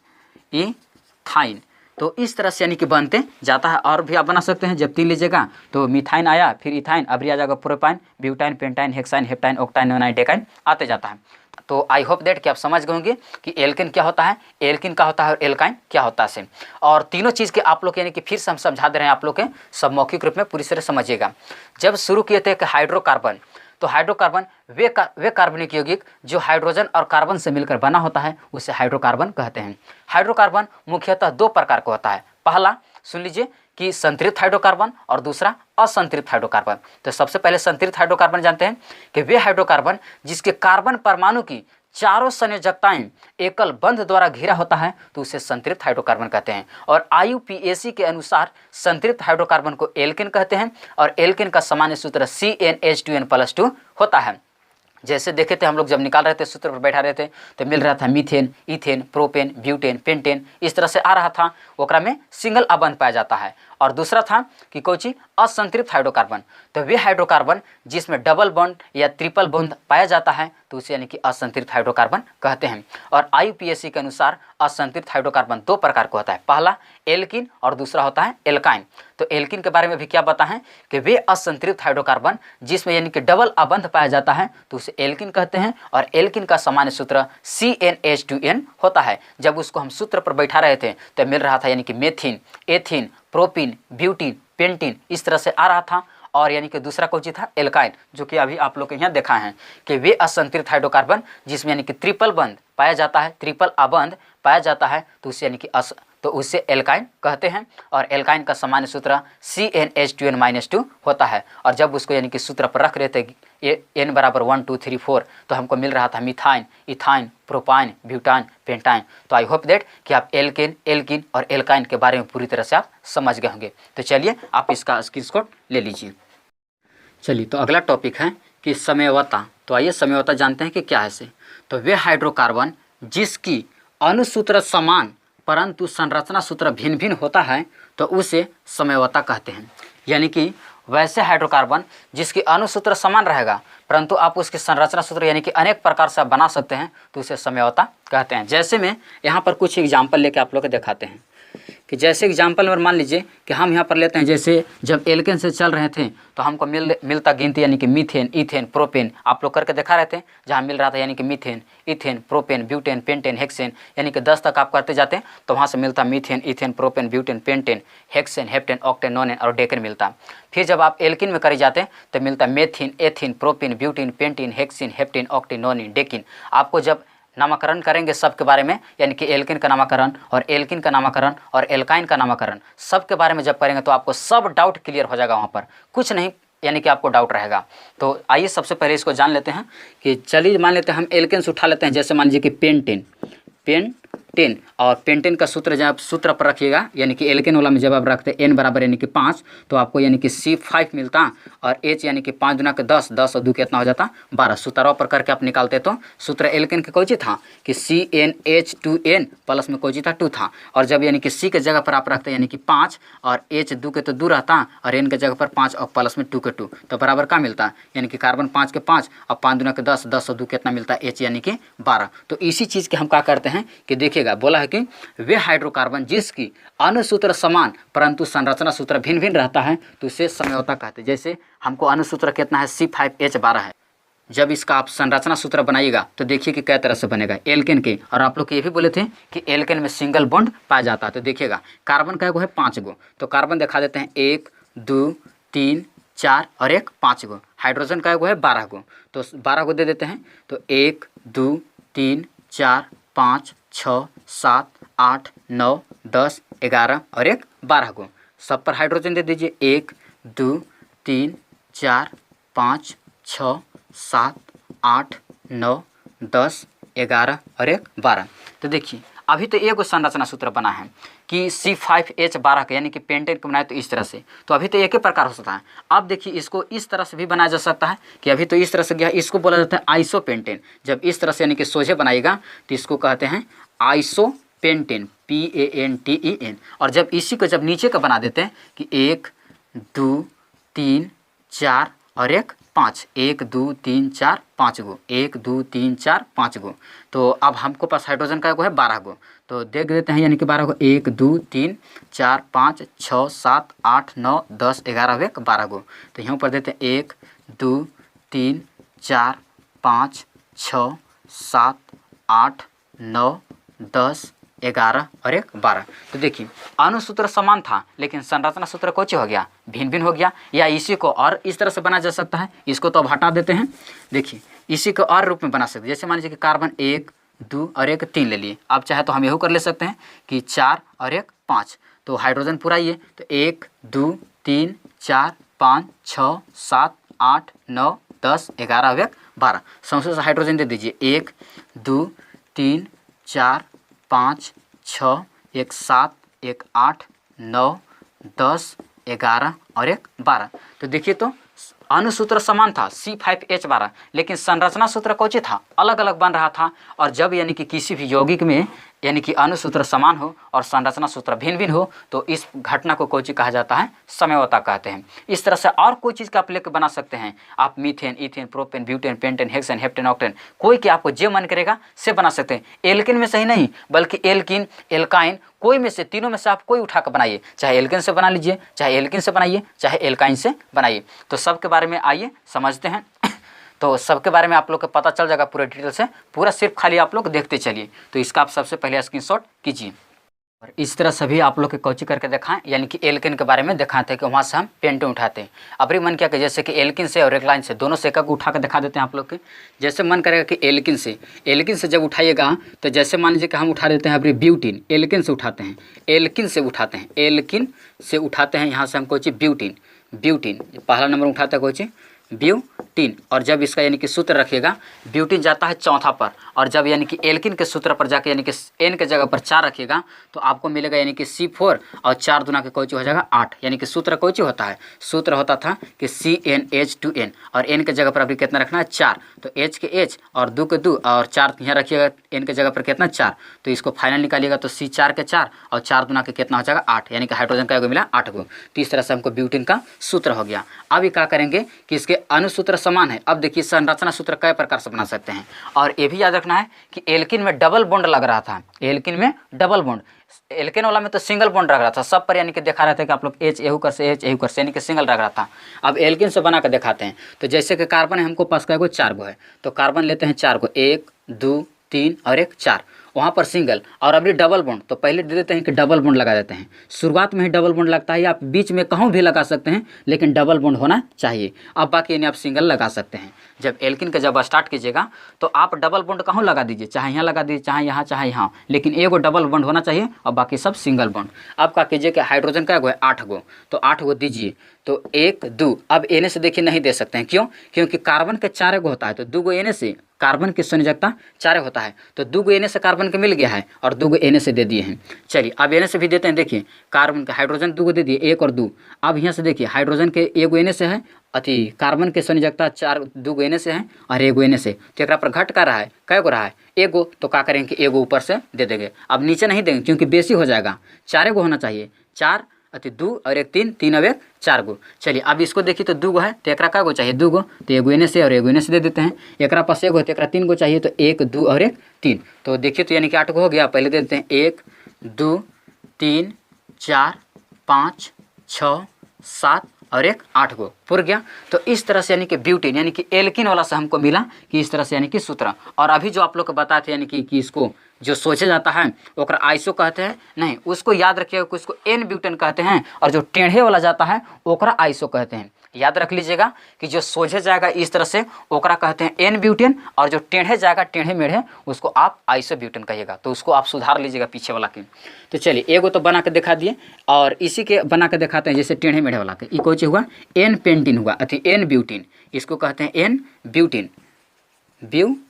Speaker 1: इथाइन। तो इस तरह से यानी कि बनते जाता है, और भी आप बना सकते हैं। जब 3 लीजिएगा तो मिथाइन आया, फिर इथाइन, अब आ जाएगा propyne, butyne, pentyne, hexyne, heptyne, ऑक्टाइन, नोनाइन, डेकाइन आते जाता है। तो आई होप दैट कि आप समझ गए होंगे कि एल्केन क्या होता है, एल्किन क्या होता है, और एल्काइन क्या होता है। और तीनों चीज़ के आप लोग यानी कि फिर से हम समझा दे रहे हैं आप लोग के, सब मौखिक रूप में पूरी तरह समझिएगा। जब शुरू किए थे कि हाइड्रोकार्बन, तो हाइड्रोकार्बन वे कार्बनिक यौगिक जो हाइड्रोजन और कार्बन से मिलकर बना होता है उसे हाइड्रोकार्बन कहते हैं। हाइड्रोकार्बन मुख्यतः 2 प्रकार का होता है। पहला सुन लीजिए कि संतृप्त हाइड्रोकार्बन, और दूसरा असंतृप्त हाइड्रोकार्बन। तो सबसे पहले संतृप्त हाइड्रोकार्बन जानते हैं कि वे हाइड्रोकार्बन जिसके कार्बन परमाणु की चारों संयोजकताएं एकल बंध द्वारा घिरा होता है तो उसे संतृप्त हाइड्रोकार्बन कहते हैं। और IUPAC के अनुसार संतृप्त हाइड्रोकार्बन को एल्केन कहते हैं, और एल्केन का सामान्य सूत्र CnH2n+2 होता है। जैसे देखे थे हम लोग जब निकाल रहे थे, सूत्र पर बैठा रहे थे, तो मिल रहा था methane, ethane, propane, butane, pentane, इस तरह से आ रहा था। ओकरा में सिंगल अबंध पाया जाता है। और दूसरा था कि कोई असंतृप्त हाइड्रोकार्बन, तो वे हाइड्रोकार्बन जिसमें डबल बॉन्ड या ट्रिपल बॉन्ड पाया जाता है तो उसे यानी कि असंतृप्त हाइड्रोकार्बन कहते हैं। और IUPAC के अनुसार असंतृप्त हाइड्रोकार्बन 2 प्रकार का होता है, पहला एल्किन और दूसरा होता है एल्काइन। तो एल्किन के बारे में भी क्या बताएं कि वे असंतृप्त हाइड्रोकार्बन जिसमें यानी कि डबल अबंध पाया जाता है तो उसे एल्किन कहते हैं। और एल्किन का सामान्य सूत्र CnH2n होता है। जब उसको हम सूत्र पर बैठा रहे थे तो मिल रहा था यानी कि मेथिन, एथिन, प्रोपिन, ब्यूटीन, पेंटिन, इस तरह से आ रहा था। और यानी कि दूसरा कौन सी था एल्काइन, जो कि अभी आप लोग के यहाँ देखा है कि वे असंतृप्त हाइड्रोकार्बन जिसमें यानी कि ट्रिपल बंध पाया जाता है, ट्रिपल अबंध पाया जाता है तो उसे यानी कि तो उससे एल्काइन कहते हैं। और एल्काइन का सामान्य सूत्र CnH2n-2 होता है। और जब उसको यानी कि सूत्र पर रख रहे थे N बराबर 1 2 3 4 तो हमको मिल रहा था मिथाइन, इथाइन, प्रोपाइन, ब्यूटाइन, पेंटाइन। तो आई होप दैट कि आप एल्केन, एल्किन और एल्काइन के बारे में पूरी तरह से आप समझ गए होंगे। तो चलिए आप इसका स्क्रीनशॉट ले लीजिए। चलिए तो अगला टॉपिक है कि समयवता। तो आइए समयवता जानते हैं कि क्या है से। तो वे हाइड्रोकार्बन जिसकी अणुसूत्र समान परंतु संरचना सूत्र भिन्न भिन्न होता है तो उसे समयवता कहते हैं। यानी कि वैसे हाइड्रोकार्बन जिसकी अणुसूत्र समान रहेगा परंतु आप उसकी संरचना सूत्र यानी कि अनेक प्रकार से आप बना सकते हैं तो उसे समयवता कहते हैं। जैसे में यहाँ पर कुछ एग्जाम्पल लेके आप लोग को दिखाते हैं कि जैसे एग्जाम्पल में मान लीजिए कि हम यहाँ पर लेते हैं, जैसे जब एल्केन से चल रहे थे तो हमको मिलता गिनती यानी कि मीथेन, इथेन, प्रोपेन आप लोग करके दिखा रहे थे, जहाँ मिल रहा था यानी कि methane, ethane, propane, butane, pentane, hexane, यानी कि 10 तक आप करते जाते हैं तो वहाँ से मिलता methane, ethane, propane, butane, pentane, hexane, heptane, octane, नोनेन और डेकेन मिलता। फिर जब आप एल्किन में करे जाते हैं तो मिलता methene, ethene, propene, butene, pentene, hexene, heptane, octane, nonene, decene. आपको जब नामकरण करेंगे सबके बारे में यानी कि एल्किन का नामकरण और एल्किन का नामकरण और एल्काइन का नामकरण सब के बारे में जब करेंगे तो आपको सब डाउट क्लियर हो जाएगा, वहाँ पर कुछ नहीं यानी कि आपको डाउट रहेगा। तो आइए सबसे पहले इसको जान लेते हैं कि चलिए मान लेते हैं हम एल्केन से उठा लेते हैं। जैसे मान लीजिए कि पेंटेन और पेंटेन का सूत्र जब सूत्र पर रखिएगा यानी कि एल्केन वाला में जब आप रखते हैं N बराबर यानी कि 5 तो आपको यानी कि C5 मिलता और H यानी कि 5 दूना के 10, 10 और 2 कितना हो जाता 12। सूत्रों पर करके आप निकालते तो सूत्र एल्केन का कोई चीज था कि CnH2n प्लस में कोई चीज था 2 था। और जब यानी कि C के जगह पर आप रखते हैं यानी कि 5 और H 2 के तो 2 रहता और N के जगह पर 5 और प्लस में 2 के 2 तो बराबर क्या मिलता यानी कि कार्बन 5 के 5 और 5 दूना के 10, 10 और 2 कितना मिलता है H यानी कि 12। तो इसी चीज़ के हम क्या करते हैं कि देखिएगा बोला है कि वे हाइड्रोकार्बन जिसकी अणुसूत्र समान परंतु संरचना सूत्र भिन्न भिन्न रहता है तो उसे समयवता कहते हैं। जैसे हमको अणुसूत्र कितना है C5H12 है, जब इसका आप संरचना सूत्र बनाइएगा तो देखिए कि कै तरह से बनेगा एल्केन के। और आप लोग को ये भी बोले थे कि एल्केन में सिंगल बॉन्ड पाया जाता है। तो देखिएगा कार्बन का है 5 गो, तो कार्बन दिखा देते हैं 1 2 3 4 और एक 5 गो। हाइड्रोजन का है 12 गो, तो 12 गो दे देते हैं। तो 1 2 3 4 5 6 7 8 9 10 11 और एक 12 गो। सब पर हाइड्रोजन दे दीजिए 1 2 3 4 5 6 7 8 9 10 11 और एक 12। तो देखिए अभी तो एक संरचना सूत्र बना है कि C5H12 का, यानी कि पेंटेन को बनाए तो इस तरह से। तो अभी तो एक ही प्रकार हो सकता है। अब देखिए इसको इस तरह से भी बनाया जा सकता है कि अभी तो इस तरह से गया, इसको बोला जाता है आइसोपेंटेन। जब इस तरह से यानी कि सोझे बनाएगा तो इसको कहते हैं आइसोपेंटेन, PANTEN। और जब इसी को जब नीचे का बना देते हैं कि 1 2 3 4 और एक 5, 1 2 3 4 5 गो, 1 2 3 4 5 गो। तो अब हमको पास हाइड्रोजन का है 12 गो, तो देख देते हैं यानी कि 12 गो 1 2 3 4 5 6 7 8 9 10 11 और एक 12 गो। तो यहाँ पर देते हैं 1 2 3 4 5 6 7 8 9 10 11 और एक 12। तो देखिए अनुसूत्र समान था लेकिन संरचना सूत्र कौन हो गया, भिन्न भिन्न हो गया। या इसी को और इस तरह से बनाया जा सकता है, इसको तो अब हटा देते हैं। देखिए इसी को और रूप में बना सकते हैं, जैसे मान लीजिए कि कार्बन 1 2 और एक 3 ले लिए। अब चाहे तो हम यही कर ले सकते हैं कि 4 और एक 5। तो हाइड्रोजन पूरा ये, तो 1 2 3 4 5 6 7 8 9 10 11 और एक 12। सबसे हाइड्रोजन दे दीजिए 1 2 3 4 5 6 एक 7 एक 8 9 10 11 और एक 12। तो देखिए तो अनुसूत्र समान था C5H12, लेकिन संरचना सूत्र कौन था, अलग अलग बन रहा था। और जब यानी कि किसी भी यौगिक में यानी कि अनुसूत्र समान हो और संरचना सूत्र भिन्न भिन्न हो तो इस घटना को कोई चीज़ कहा जाता है, समझौता कहते हैं। इस तरह से और कोई चीज़ का आप लेकर बना सकते हैं। आप methane, ethane, propane, butane, pentane, hexane, heptane, octane, कोई कि आपको जो मन करेगा से बना सकते हैं। एल्केन में सही नहीं बल्कि एल्किन, एल्काइन, कोई में से तीनों में से आप कोई उठा कर बनाइए। चाहे एल्केन से बना लीजिए, चाहे एल्किन से बनाइए, चाहे एल्काइन से बनाइए। तो सबके बारे में आइए समझते हैं। तो सबके बारे में आप लोग को पता चल जाएगा पूरे डिटेल से, पूरा सिर्फ खाली आप लोग देखते चलिए। तो इसका आप सबसे पहले स्क्रीनशॉट कीजिए और इस तरह सभी आप लोग के कोची करके दिखाएं, यानी कि एल्किन के बारे में दिखाते हैं कि वहाँ से हम पेंटेन उठाते हैं। अब मन क्या कि जैसे कि एल्किन से और एल्काइन से दोनों से एक उठा कर दिखा देते हैं आप लोग के। जैसे मन करेगा कि एल्किन से जब उठाइएगा तो जैसे मान लीजिए कि हम उठा देते हैं अभी ब्यूटीन, एल्किन से उठाते हैं, एल्किन से उठाते हैं यहाँ से हम कोची ब्यूटीन पहला नंबर उठाता है कोची ब्यूटीन। और जब इसका यानी कि सूत्र रखिएगा, ब्यूटीन जाता है चौथा पर, और जब यानी कि एल्किन के सूत्र पर जाके यानी कि एन के जगह पर 4 रखिएगा तो आपको मिलेगा यानी कि C4 और 4 दूना के कोची हो जाएगा 8। यानी कि सूत्र कोची होता है, सूत्र होता था कि CnH2n और n के जगह पर अभी कितना रखना है 4। तो H के H और 2 के 2 और 4 यहाँ रखिएगा, n के जगह पर कितना 4। तो इसको फाइनल निकालिएगा तो C4 के 4 और 4 दूना के कितना हो जाएगा 8, यानी कि हाइड्रोजन का मिला 8 गो। तो इस तरह से हमको ब्यूटीन का सूत्र हो गया। अब ये क्या करेंगे कि इसके अनुसूत्र समान है। अब देखिए संरचना सूत्र कई प्रकार से बना सकते हैं। और ये भी याद रखना है कि एल्किन में डबल बॉन्ड लग रहा था, एल्किन में डबल बॉन्ड, एल्केन वाला में तो सिंगल बॉन्ड लग रहा था सब पर, यानी कि देखा रहा था कि आप लोग H एहू कर से H एहू कर से यानी कि सिंगल लग रहा था। अब एल्किन से बना कर दिखाते हैं। तो जैसे कि कार्बन है हमको पास का 4 गो है, तो कार्बन लेते हैं 4 गो, 1 2 3 और एक 4, वहाँ पर सिंगल। और अभी डबल बॉन्ड, तो पहले दे देते हैं कि डबल बॉन्ड लगा देते हैं। शुरुआत में ही डबल बॉन्ड लगता है, आप बीच में कहूँ भी लगा सकते हैं लेकिन डबल बॉन्ड होना चाहिए। अब बाकी यानी आप सिंगल लगा सकते हैं। जब एल्किन का जब स्टार्ट कीजिएगा तो आप डबल बॉन्ड कहूँ लगा दीजिए, चाहे यहाँ लगा दीजिए, चाहे यहाँ, चाहे यहाँ, लेकिन एगो डबल बॉन्ड होना चाहिए और बाकी सब सिंगल बॉन्ड। अब क्या कीजिए कि हाइड्रोजन का है 8 गो, तो 8 गो दीजिए। तो 1 2, अब एने से देखिए नहीं दे सकते हैं, क्यों? क्योंकि कार्बन के 4 गो होता है, तो 2 गो एने से कार्बन की संयोजकता 4 होता है, तो 2 गो एने से कार्बन के मिल गया है और 2 गो एने से दे दिए हैं। चलिए अब एने से भी देते हैं। देखिए कार्बन का हाइड्रोजन 2 गो दे दिए, 1 और 2। अब यहाँ से देखिए हाइड्रोजन के 1 गो एने से है, कार्बन के संयोजकता 2 गो एने से है और 1 गो एने से, तो एक पर घट कर रहा है, कै गो रहा है 1 गो। तो क्या करेंगे कि 1 गो ऊपर से दे देंगे। अब नीचे नहीं देंगे क्योंकि बेसी हो जाएगा, 4 गो होना चाहिए, 4 2 और 1 3, 3 और 1 4 गो। चलिए अब इसको देखिए तो 2 गो है, तो एक का गो चाहिए 2 गो, तो 1 गो एने से और 1 गो एने से दे देते हैं। एक पास 1 गो है तो एक 3 गो चाहिए, तो 1 2 और 1 3। तो देखिए तो यानी कि 8 गो हो गया। पहले दे देते हैं 1 2 3 4 5 6 7 और एक 8 गो पुर गया। तो इस तरह से यानी कि ब्यूटेन यानी कि एल्किन वाला से हमको मिला कि इस तरह से यानी कि सूत्र। और अभी जो आप लोग को बताए थे यानी कि इसको जो सोचे जाता है ओकरा आइसो कहते हैं, नहीं उसको याद रखिएगा कि उसको एन ब्यूटेन कहते हैं, और जो टेढ़े वाला जाता है ओकरा आइसो कहते हैं। याद रख लीजिएगा कि जो सोझे जाएगा इस तरह से ओकरा कहते हैं एन ब्यूटेन, और जो टेढ़े जाएगा टेढ़े मेढ़े उसको आप आइसो ब्यूटेन कहिएगा। तो उसको आप सुधार लीजिएगा पीछे वाला के। तो चलिए एगो तो बना के दिखा दिए, और इसी के बना के दिखाते हैं जैसे टेढ़े मेढ़े वाला के। ये कौन हुआ एन पेंटिन हुआ अथी एन ब्यूटेन, इसको कहते हैं एन ब्यूटेन ब्यूटेन।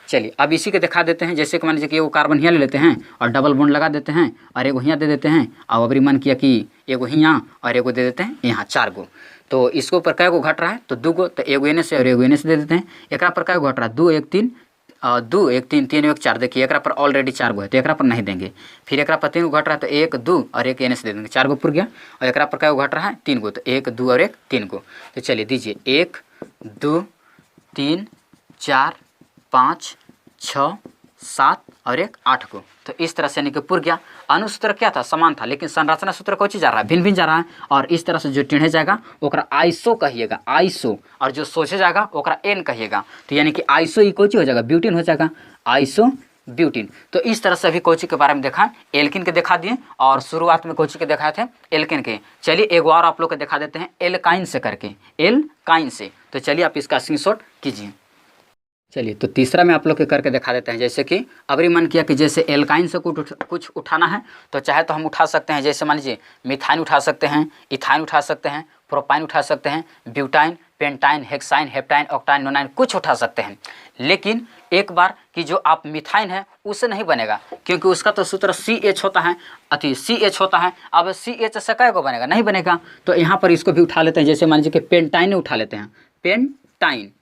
Speaker 1: चलिए अब इसी के दिखा देते हैं। जैसे कि मान लीजिए कि एगो कार्बन यहाँ ले लेते हैं और डबल बॉन्ड लगा देते हैं, और एगो यहाँ दे देते हैं, और अबरी मन किया कि एगो यहाँ और एगो दे देते हैं यहाँ 4 गो। तो इसके ऊपर कै गो घट रहा है तो 2 गो, तो एगो एने से और एगो एने से दे देते हैं। एकरा पर कै गो घट रहा है 2 1 3 2 1 3 3 1 4। देखिए एकरा पर ऑलरेडी 4 गो है तो एकरा पर नहीं देंगे। फिर एकरा पर 3 गो घट रहा है तो 1 2 और एक एने से दे देंगे, 4 गो पुर गया। और एकरा पर कै गो घट रहा है 3 गो, तो 1 2 और एक 3 गो। तो चलिए दीजिए 1 2 3 4 5 6 7 और एक 8 को। तो इस तरह से यानी कि पुर गया। अनुसूत्र क्या था समान था, लेकिन संरचना सूत्र कौन चीज जा रहा है भिन्न भिन्न जा रहा है। और इस तरह से जो टेढ़े जाएगा ओकरा आइसो कहिएगा आइसो, और जो सोचे जाएगा ओकरा एन कहिएगा। तो यानी कि आइसो ही कोची हो जाएगा ब्यूटेन हो जाएगा आइसो ब्यूटेन। तो इस तरह से अभी कोची के बारे में देखा, एल्किन के दिखा दिए, और शुरुआत में कोची के दिखाए थे एल्किन के। चलिए एक और आप लोग को दिखा देते हैं एल्काइन से करके, एल्काइन से। तो चलिए आप इसका स्क्रीनशॉट कीजिए। चलिए तो तीसरा में आप लोग के करके दिखा देते हैं। जैसे कि अबरी मन किया कि जैसे एल्काइन से कुछ उठाना है तो चाहे तो हम उठा सकते हैं, जैसे मान लीजिए मिथाइन उठा सकते हैं, इथाइन उठा सकते हैं, प्रोपाइन उठा सकते हैं, ब्यूटाइन, पेंटाइन, हेक्साइन, हेप्टाइन, ऑक्टाइन, नोनाइन कुछ उठा सकते हैं। लेकिन एक बार कि जो आप मिथाइन है उससे नहीं बनेगा, क्योंकि उसका तो सूत्र CH होता है, अति CH होता है। अब CH से कै को बनेगा, नहीं बनेगा। तो यहाँ पर इसको भी उठा लेते हैं। जैसे मान लीजिए कि पेंटाइन उठा लेते हैं, पेंटाइन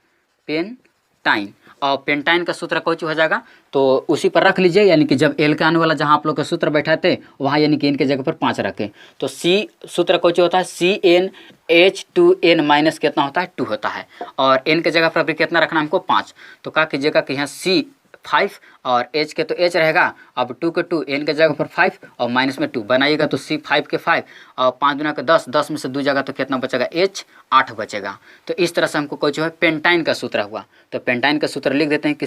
Speaker 1: और पेंटाइन का सूत्र कौन हो जाएगा तो उसी पर रख लीजिए। यानी कि जब एल्काइन वाला जहाँ आप लोग का सूत्र बैठा थे वहाँ यानी कि इनके जगह पर 5 रखें। तो C सूत्र कौन होता है CnH2n माइनस कितना होता है 2 होता है, और n के जगह पर भी कितना रखना हमको 5। तो क्या कीजिएगा कि यहाँ C5 और H के तो H रहेगा, अब 2 के 2, n के जगह पर 5 और माइनस में 2 बनाइएगा तो C5 के 5 और 5 गुना के 10, 10 में से 2 जगह तो कितना बचेगा H 8 बचेगा। तो इस तरह से हमको कोई जो है पेंटाइन का सूत्र हुआ। तो पेंटाइन का सूत्र लिख देते हैं कि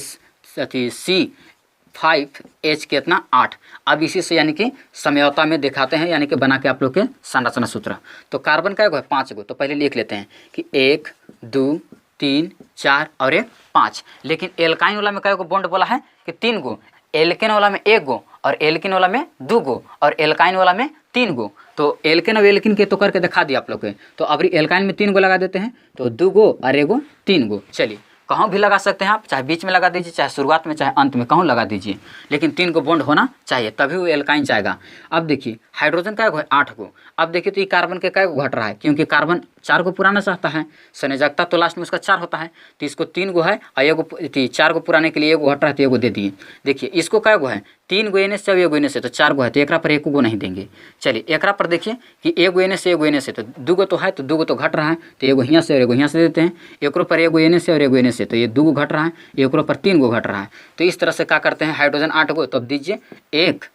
Speaker 1: C5H कितना 8। अब इसी से यानी कि समझौता में दिखाते हैं, यानी कि बना के आप लोग के संरचना सूत्र। तो कार्बन का है 5 गो, तो पहले लिख लेते हैं कि 1 2 3 4 और एक 5। लेकिन एल्काइन वाला में कै गो बॉन्ड बोला है कि 3 गो, एल्केन वाला में 1 गो, और एल्किन वाला में 2 गो, और एल्काइन वाला में 3 गो। तो एल्केन और एल्किन के तो करके दिखा दिया आप लोग के। तो अब एल्काइन में 3 गो लगा देते हैं, तो 2 गो और 1 गो 3 गो। चलिए कहाँ भी लगा सकते हैं आप, चाहे बीच में लगा दीजिए, चाहे शुरुआत में, चाहे अंत में, कहूँ लगा दीजिए, लेकिन 3 गो बॉन्ड होना चाहिए तभी वो एल्काइन जाएगा। अब देखिए हाइड्रोजन का है 8 गो। अब देखिए तो ये कार्बन के कै गो घट रहा है, क्योंकि कार्बन 4 गो पुराना चाहता है, संयोजकता तो लास्ट में उसका 4 होता है। तो इसको 3 गो है और एगो 4 गो पुराने के लिए 1 गो घट रहा है तो 1 गो दे दिए। देखिए इसको कै गो है 3 गो एने से और 1 गो एने से, तो 4 गो है तो एकरा पर 1 गो नहीं देंगे। चलिए एकरा पर देखिए कि 1 गो एने से 1 गो एने से, तो 2 गो तो है तो 2 गो तो घट रहा है, तो 1 गो यहाँ से और 1 गो यहाँ से देते हैं। एकरो पर 1 गो एने से और 1 गो एने से, तो ये 2 गो घट रहा है, एकरो पर 3 गो घट रहा है। तो इस तरह से क्या करते हैं हाइड्रोजन 8 गो। तो अब दीजिए 1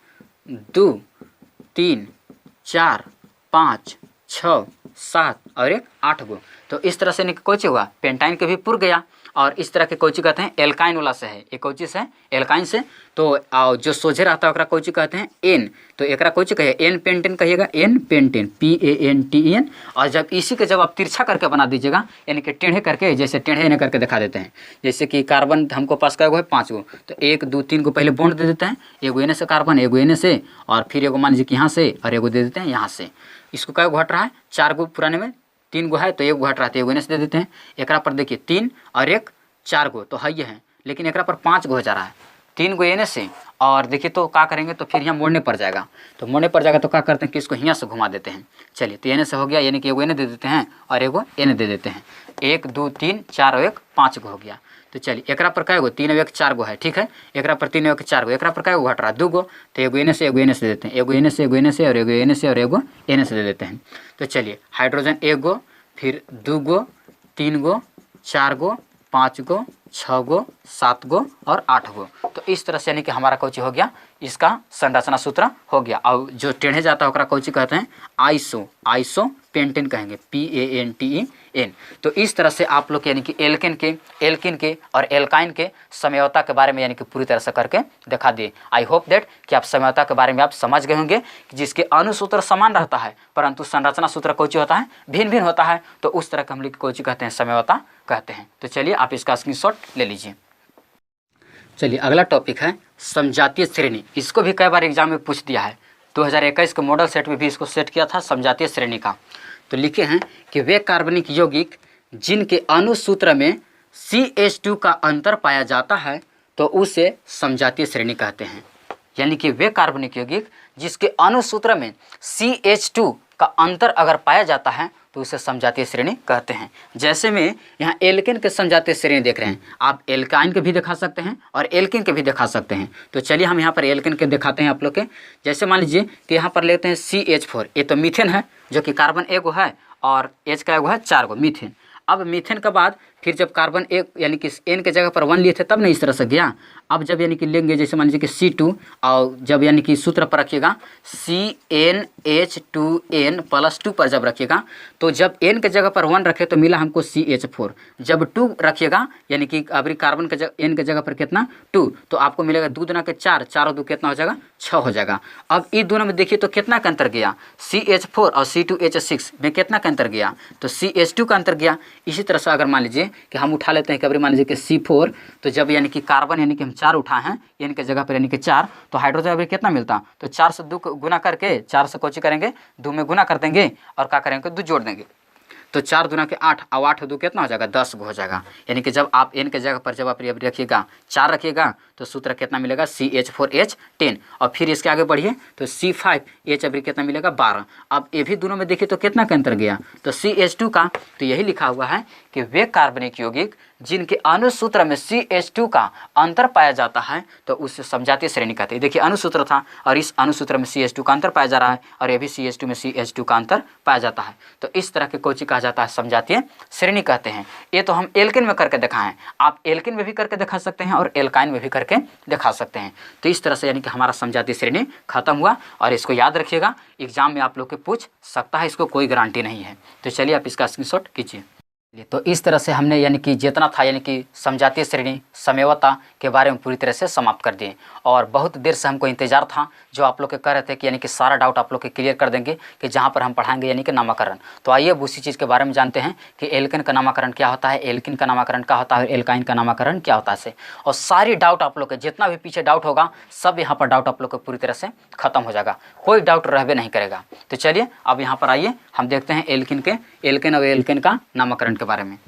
Speaker 1: 2 3 4 5 6 7 और एक 8 गो। तो इस तरह से कोची हुआ पेंटाइन के भी पुर गया। और इस तरह के कोची कहते हैं एल्काइन वाला से है, एक कोची से एल्काइन से। तो जो सोझे रहता है ओकरा कोची कहते हैं एन। तो एकरा कोची कहिए एन पेंटेन कहिएगा, एन पेंटेन PANTEN। और जब इसी के जब आप तिरछा करके बना दीजिएगा, यानी कि टेढ़े करके, जैसे टेढ़े इन्हें करके दिखा देते हैं। जैसे कि कार्बन हमको पास कै गो है 5 गो, तो 1 2 3 गो पहले बॉन्ड दे देते हैं, 1 गो एने से कार्बन, 1 गो एने से, और फिर 1 गो मान लीजिए कि यहाँ से और 1 गो दे देते हैं यहाँ से। इसको कै गो घट रहा है 4 गो पुराने में 3 गो है तो 1 गो घट रहा है तो 1 गो एने से दे देते हैं। एकरा पर देखिए 3 और 1 4 गो तो है ये है, लेकिन एकरा पर 5 गो हो जा रहा है 3 गो एने से। और देखिए तो क्या करेंगे तो फिर यहाँ मोड़ने पर जाएगा, तो मोड़ने पर जाएगा तो क्या करते हैं कि इसको यहाँ से घुमा देते हैं। चलिए तो एने से हो गया, यानी कि 1 गो एने दे देते हैं और 1 गो एने दे देते हैं। 1 2 3 4 और 1 5 गो हो गया। तो चलिए एकरा पर कै गो 3 और 1 4 गो है, ठीक है। एकरा पर 3 और 1 4 गो, एकरा पर कै गो घट रहा है 2 गो, तो 1 गो एने से 1 गो एने से देते हैं, 1 गो एने से 1 गो एने से और 1 गो एने से और 1 गो एने से दे देते हैं। तो चलिए हाइड्रोजन 1 गो, फिर 2 गो 3 गो 4 गो 5 गो 6 गो, 7 गो और 8 गो। तो इस तरह से यानी कि हमारा कौची हो गया, इसका संरचना सूत्र हो गया। और जो टेढ़े जाता है ओकरा कौची कहते हैं, आइसो पेंटेन कहेंगे, PANTEN। तो इस तरह से आप लोग यानी कि एल्किन के और एल्काइन के समयवता के बारे में यानी कि पूरी तरह से करके दिखा दिए। आई होप दैट कि आप समयवता के बारे में आप समझ गए होंगे, जिसके अनुसूत्र समान रहता है परंतु संरचना सूत्र कौची होता है, भिन्न भिन्न होता है। तो उस तरह का हम लोग कौची कहते हैं, समयवता कहते हैं। तो चलिए आप इसका स्क्रीनशॉट ले लीजिए। चलिए अगला टॉपिक है समजातीय श्रेणी। इसको भी कई बार एग्जाम में पूछ दिया है, 2021 के मॉडल सेट में भी इसको सेट किया था समजातीय श्रेणी का। तो लिखे हैं कि वे कार्बनिक यौगिक जिनके अनुसूत्र में CH2 का अंतर पाया जाता है तो उसे समजातीय श्रेणी कहते हैं। यानी कि वे कार्बनिक यौगिक जिसके अनुसूत्र में CH2 का अंतर अगर पाया जाता है तो उसे समजातीय श्रेणी कहते हैं। जैसे में यहाँ एल्केन के समजातीय श्रेणी देख रहे हैं, आप एल्काइन के भी दिखा सकते हैं और एल्केन के भी दिखा सकते हैं। तो चलिए हम यहाँ पर एल्केन के दिखाते हैं आप लोग के। जैसे मान लीजिए कि यहाँ पर लेते हैं CH4, ये तो मीथेन है जो कि कार्बन एगो है और H का एगो है 4 गो मीथेन। अब मीथेन के बाद फिर जब कार्बन एक यानी कि N के जगह पर 1 लिए थे तब नहीं इस तरह से गया। अब जब यानी कि लेंगे, जैसे मान लीजिए कि C2 और जब यानी कि सूत्र पर रखिएगा CnH2n + 2 पर जब रखिएगा तो जब N के जगह पर 1 रखे तो मिला हमको CH4। जब 2 रखिएगा यानी कि अभी कार्बन के N के जगह पर कितना 2, तो आपको मिलेगा 2 दूना के 4, 4 और 2 कितना हो जाएगा 6 हो जाएगा। अब इन दोनों में देखिए तो कितना का अंतर गया, CH4 और C2H6 में कितना का अंतर गया, तो CH2 का अंतर गया। इसी तरह से अगर मान लीजिए कि हम उठा लेते हैं कि अभी मान लीजिए कि C4, तो जब यानी कि कार्बन यानी कि हम 4 उठा हैं N के जगह पर यानी कि 4, तो हाइड्रोजन अभी कितना मिलता, तो 4 से 2 गुना करके 4 से कोची करेंगे 2 में गुना कर देंगे और क्या करेंगे 2 जोड़ देंगे। तो 4 दूना के 8 और 8 2 कितना हो जाएगा 10 हो जाएगा। यानी कि जब आप N के जगह पर जब आप रखिएगा 4 रखिएगा तो सूत्र कितना मिलेगा CH4H10 और फिर इसके आगे बढ़िए तो C5H अभी कितना मिलेगा 12। अब ये भी दोनों में देखिए तो कितना का अंतर गया, तो CH2 का। तो यही लिखा हुआ है कि वे कार्बनिक यौगिक जिनके अनुसूत्र में CH2 का अंतर पाया जाता है तो उसे समजातीय श्रेणी कहते हैं। देखिए अनुसूत्र था और इस अनुसूत्र में CH2 का अंतर पाया जा रहा है और ये भी CH2 में CH2 का अंतर पाया जाता है। तो इस तरह के कोची कहा जाता है, समजातीय श्रेणी कहते हैं। ये तो हम एल्केन में करके दिखाएं, आप एल्केन में भी करके दिखा सकते हैं और एल्काइन में भी करके दिखा सकते हैं। तो इस तरह से यानी कि हमारा समजातीय श्रेणी खत्म हुआ और इसको याद रखिएगा, एग्जाम में आप लोग के पूछ सकता है, इसको कोई गारंटी नहीं है। तो चलिए आप इसका स्क्रीनशॉट कीजिए। तो इस तरह से हमने यानी कि जितना था यानी कि समजातीय श्रेणी समयवता के बारे में पूरी तरह से समाप्त कर दिए। और बहुत देर से हमको इंतजार था, जो आप लोग के कह रहे थे कि यानी कि सारा डाउट आप लोग के क्लियर कर देंगे कि जहाँ पर हम पढ़ाएंगे यानी कि नामकरण। तो आइए अब उसी चीज़ के बारे में जानते हैं कि एल्केन का नामकरण क्या होता है, एल्किन का नामकरण क्या होता है, एल्काइन का नामकरण क्या होता है। और सारी डाउट आप लोग के जितना भी पीछे डाउट होगा सब यहाँ पर डाउट आप लोग को पूरी तरह से खत्म हो जाएगा, कोई डाउट रहबे नहीं करेगा। तो चलिए अब यहाँ पर आइए हम देखते हैं एल्किन और एल्केन का नामकरण के बारे में।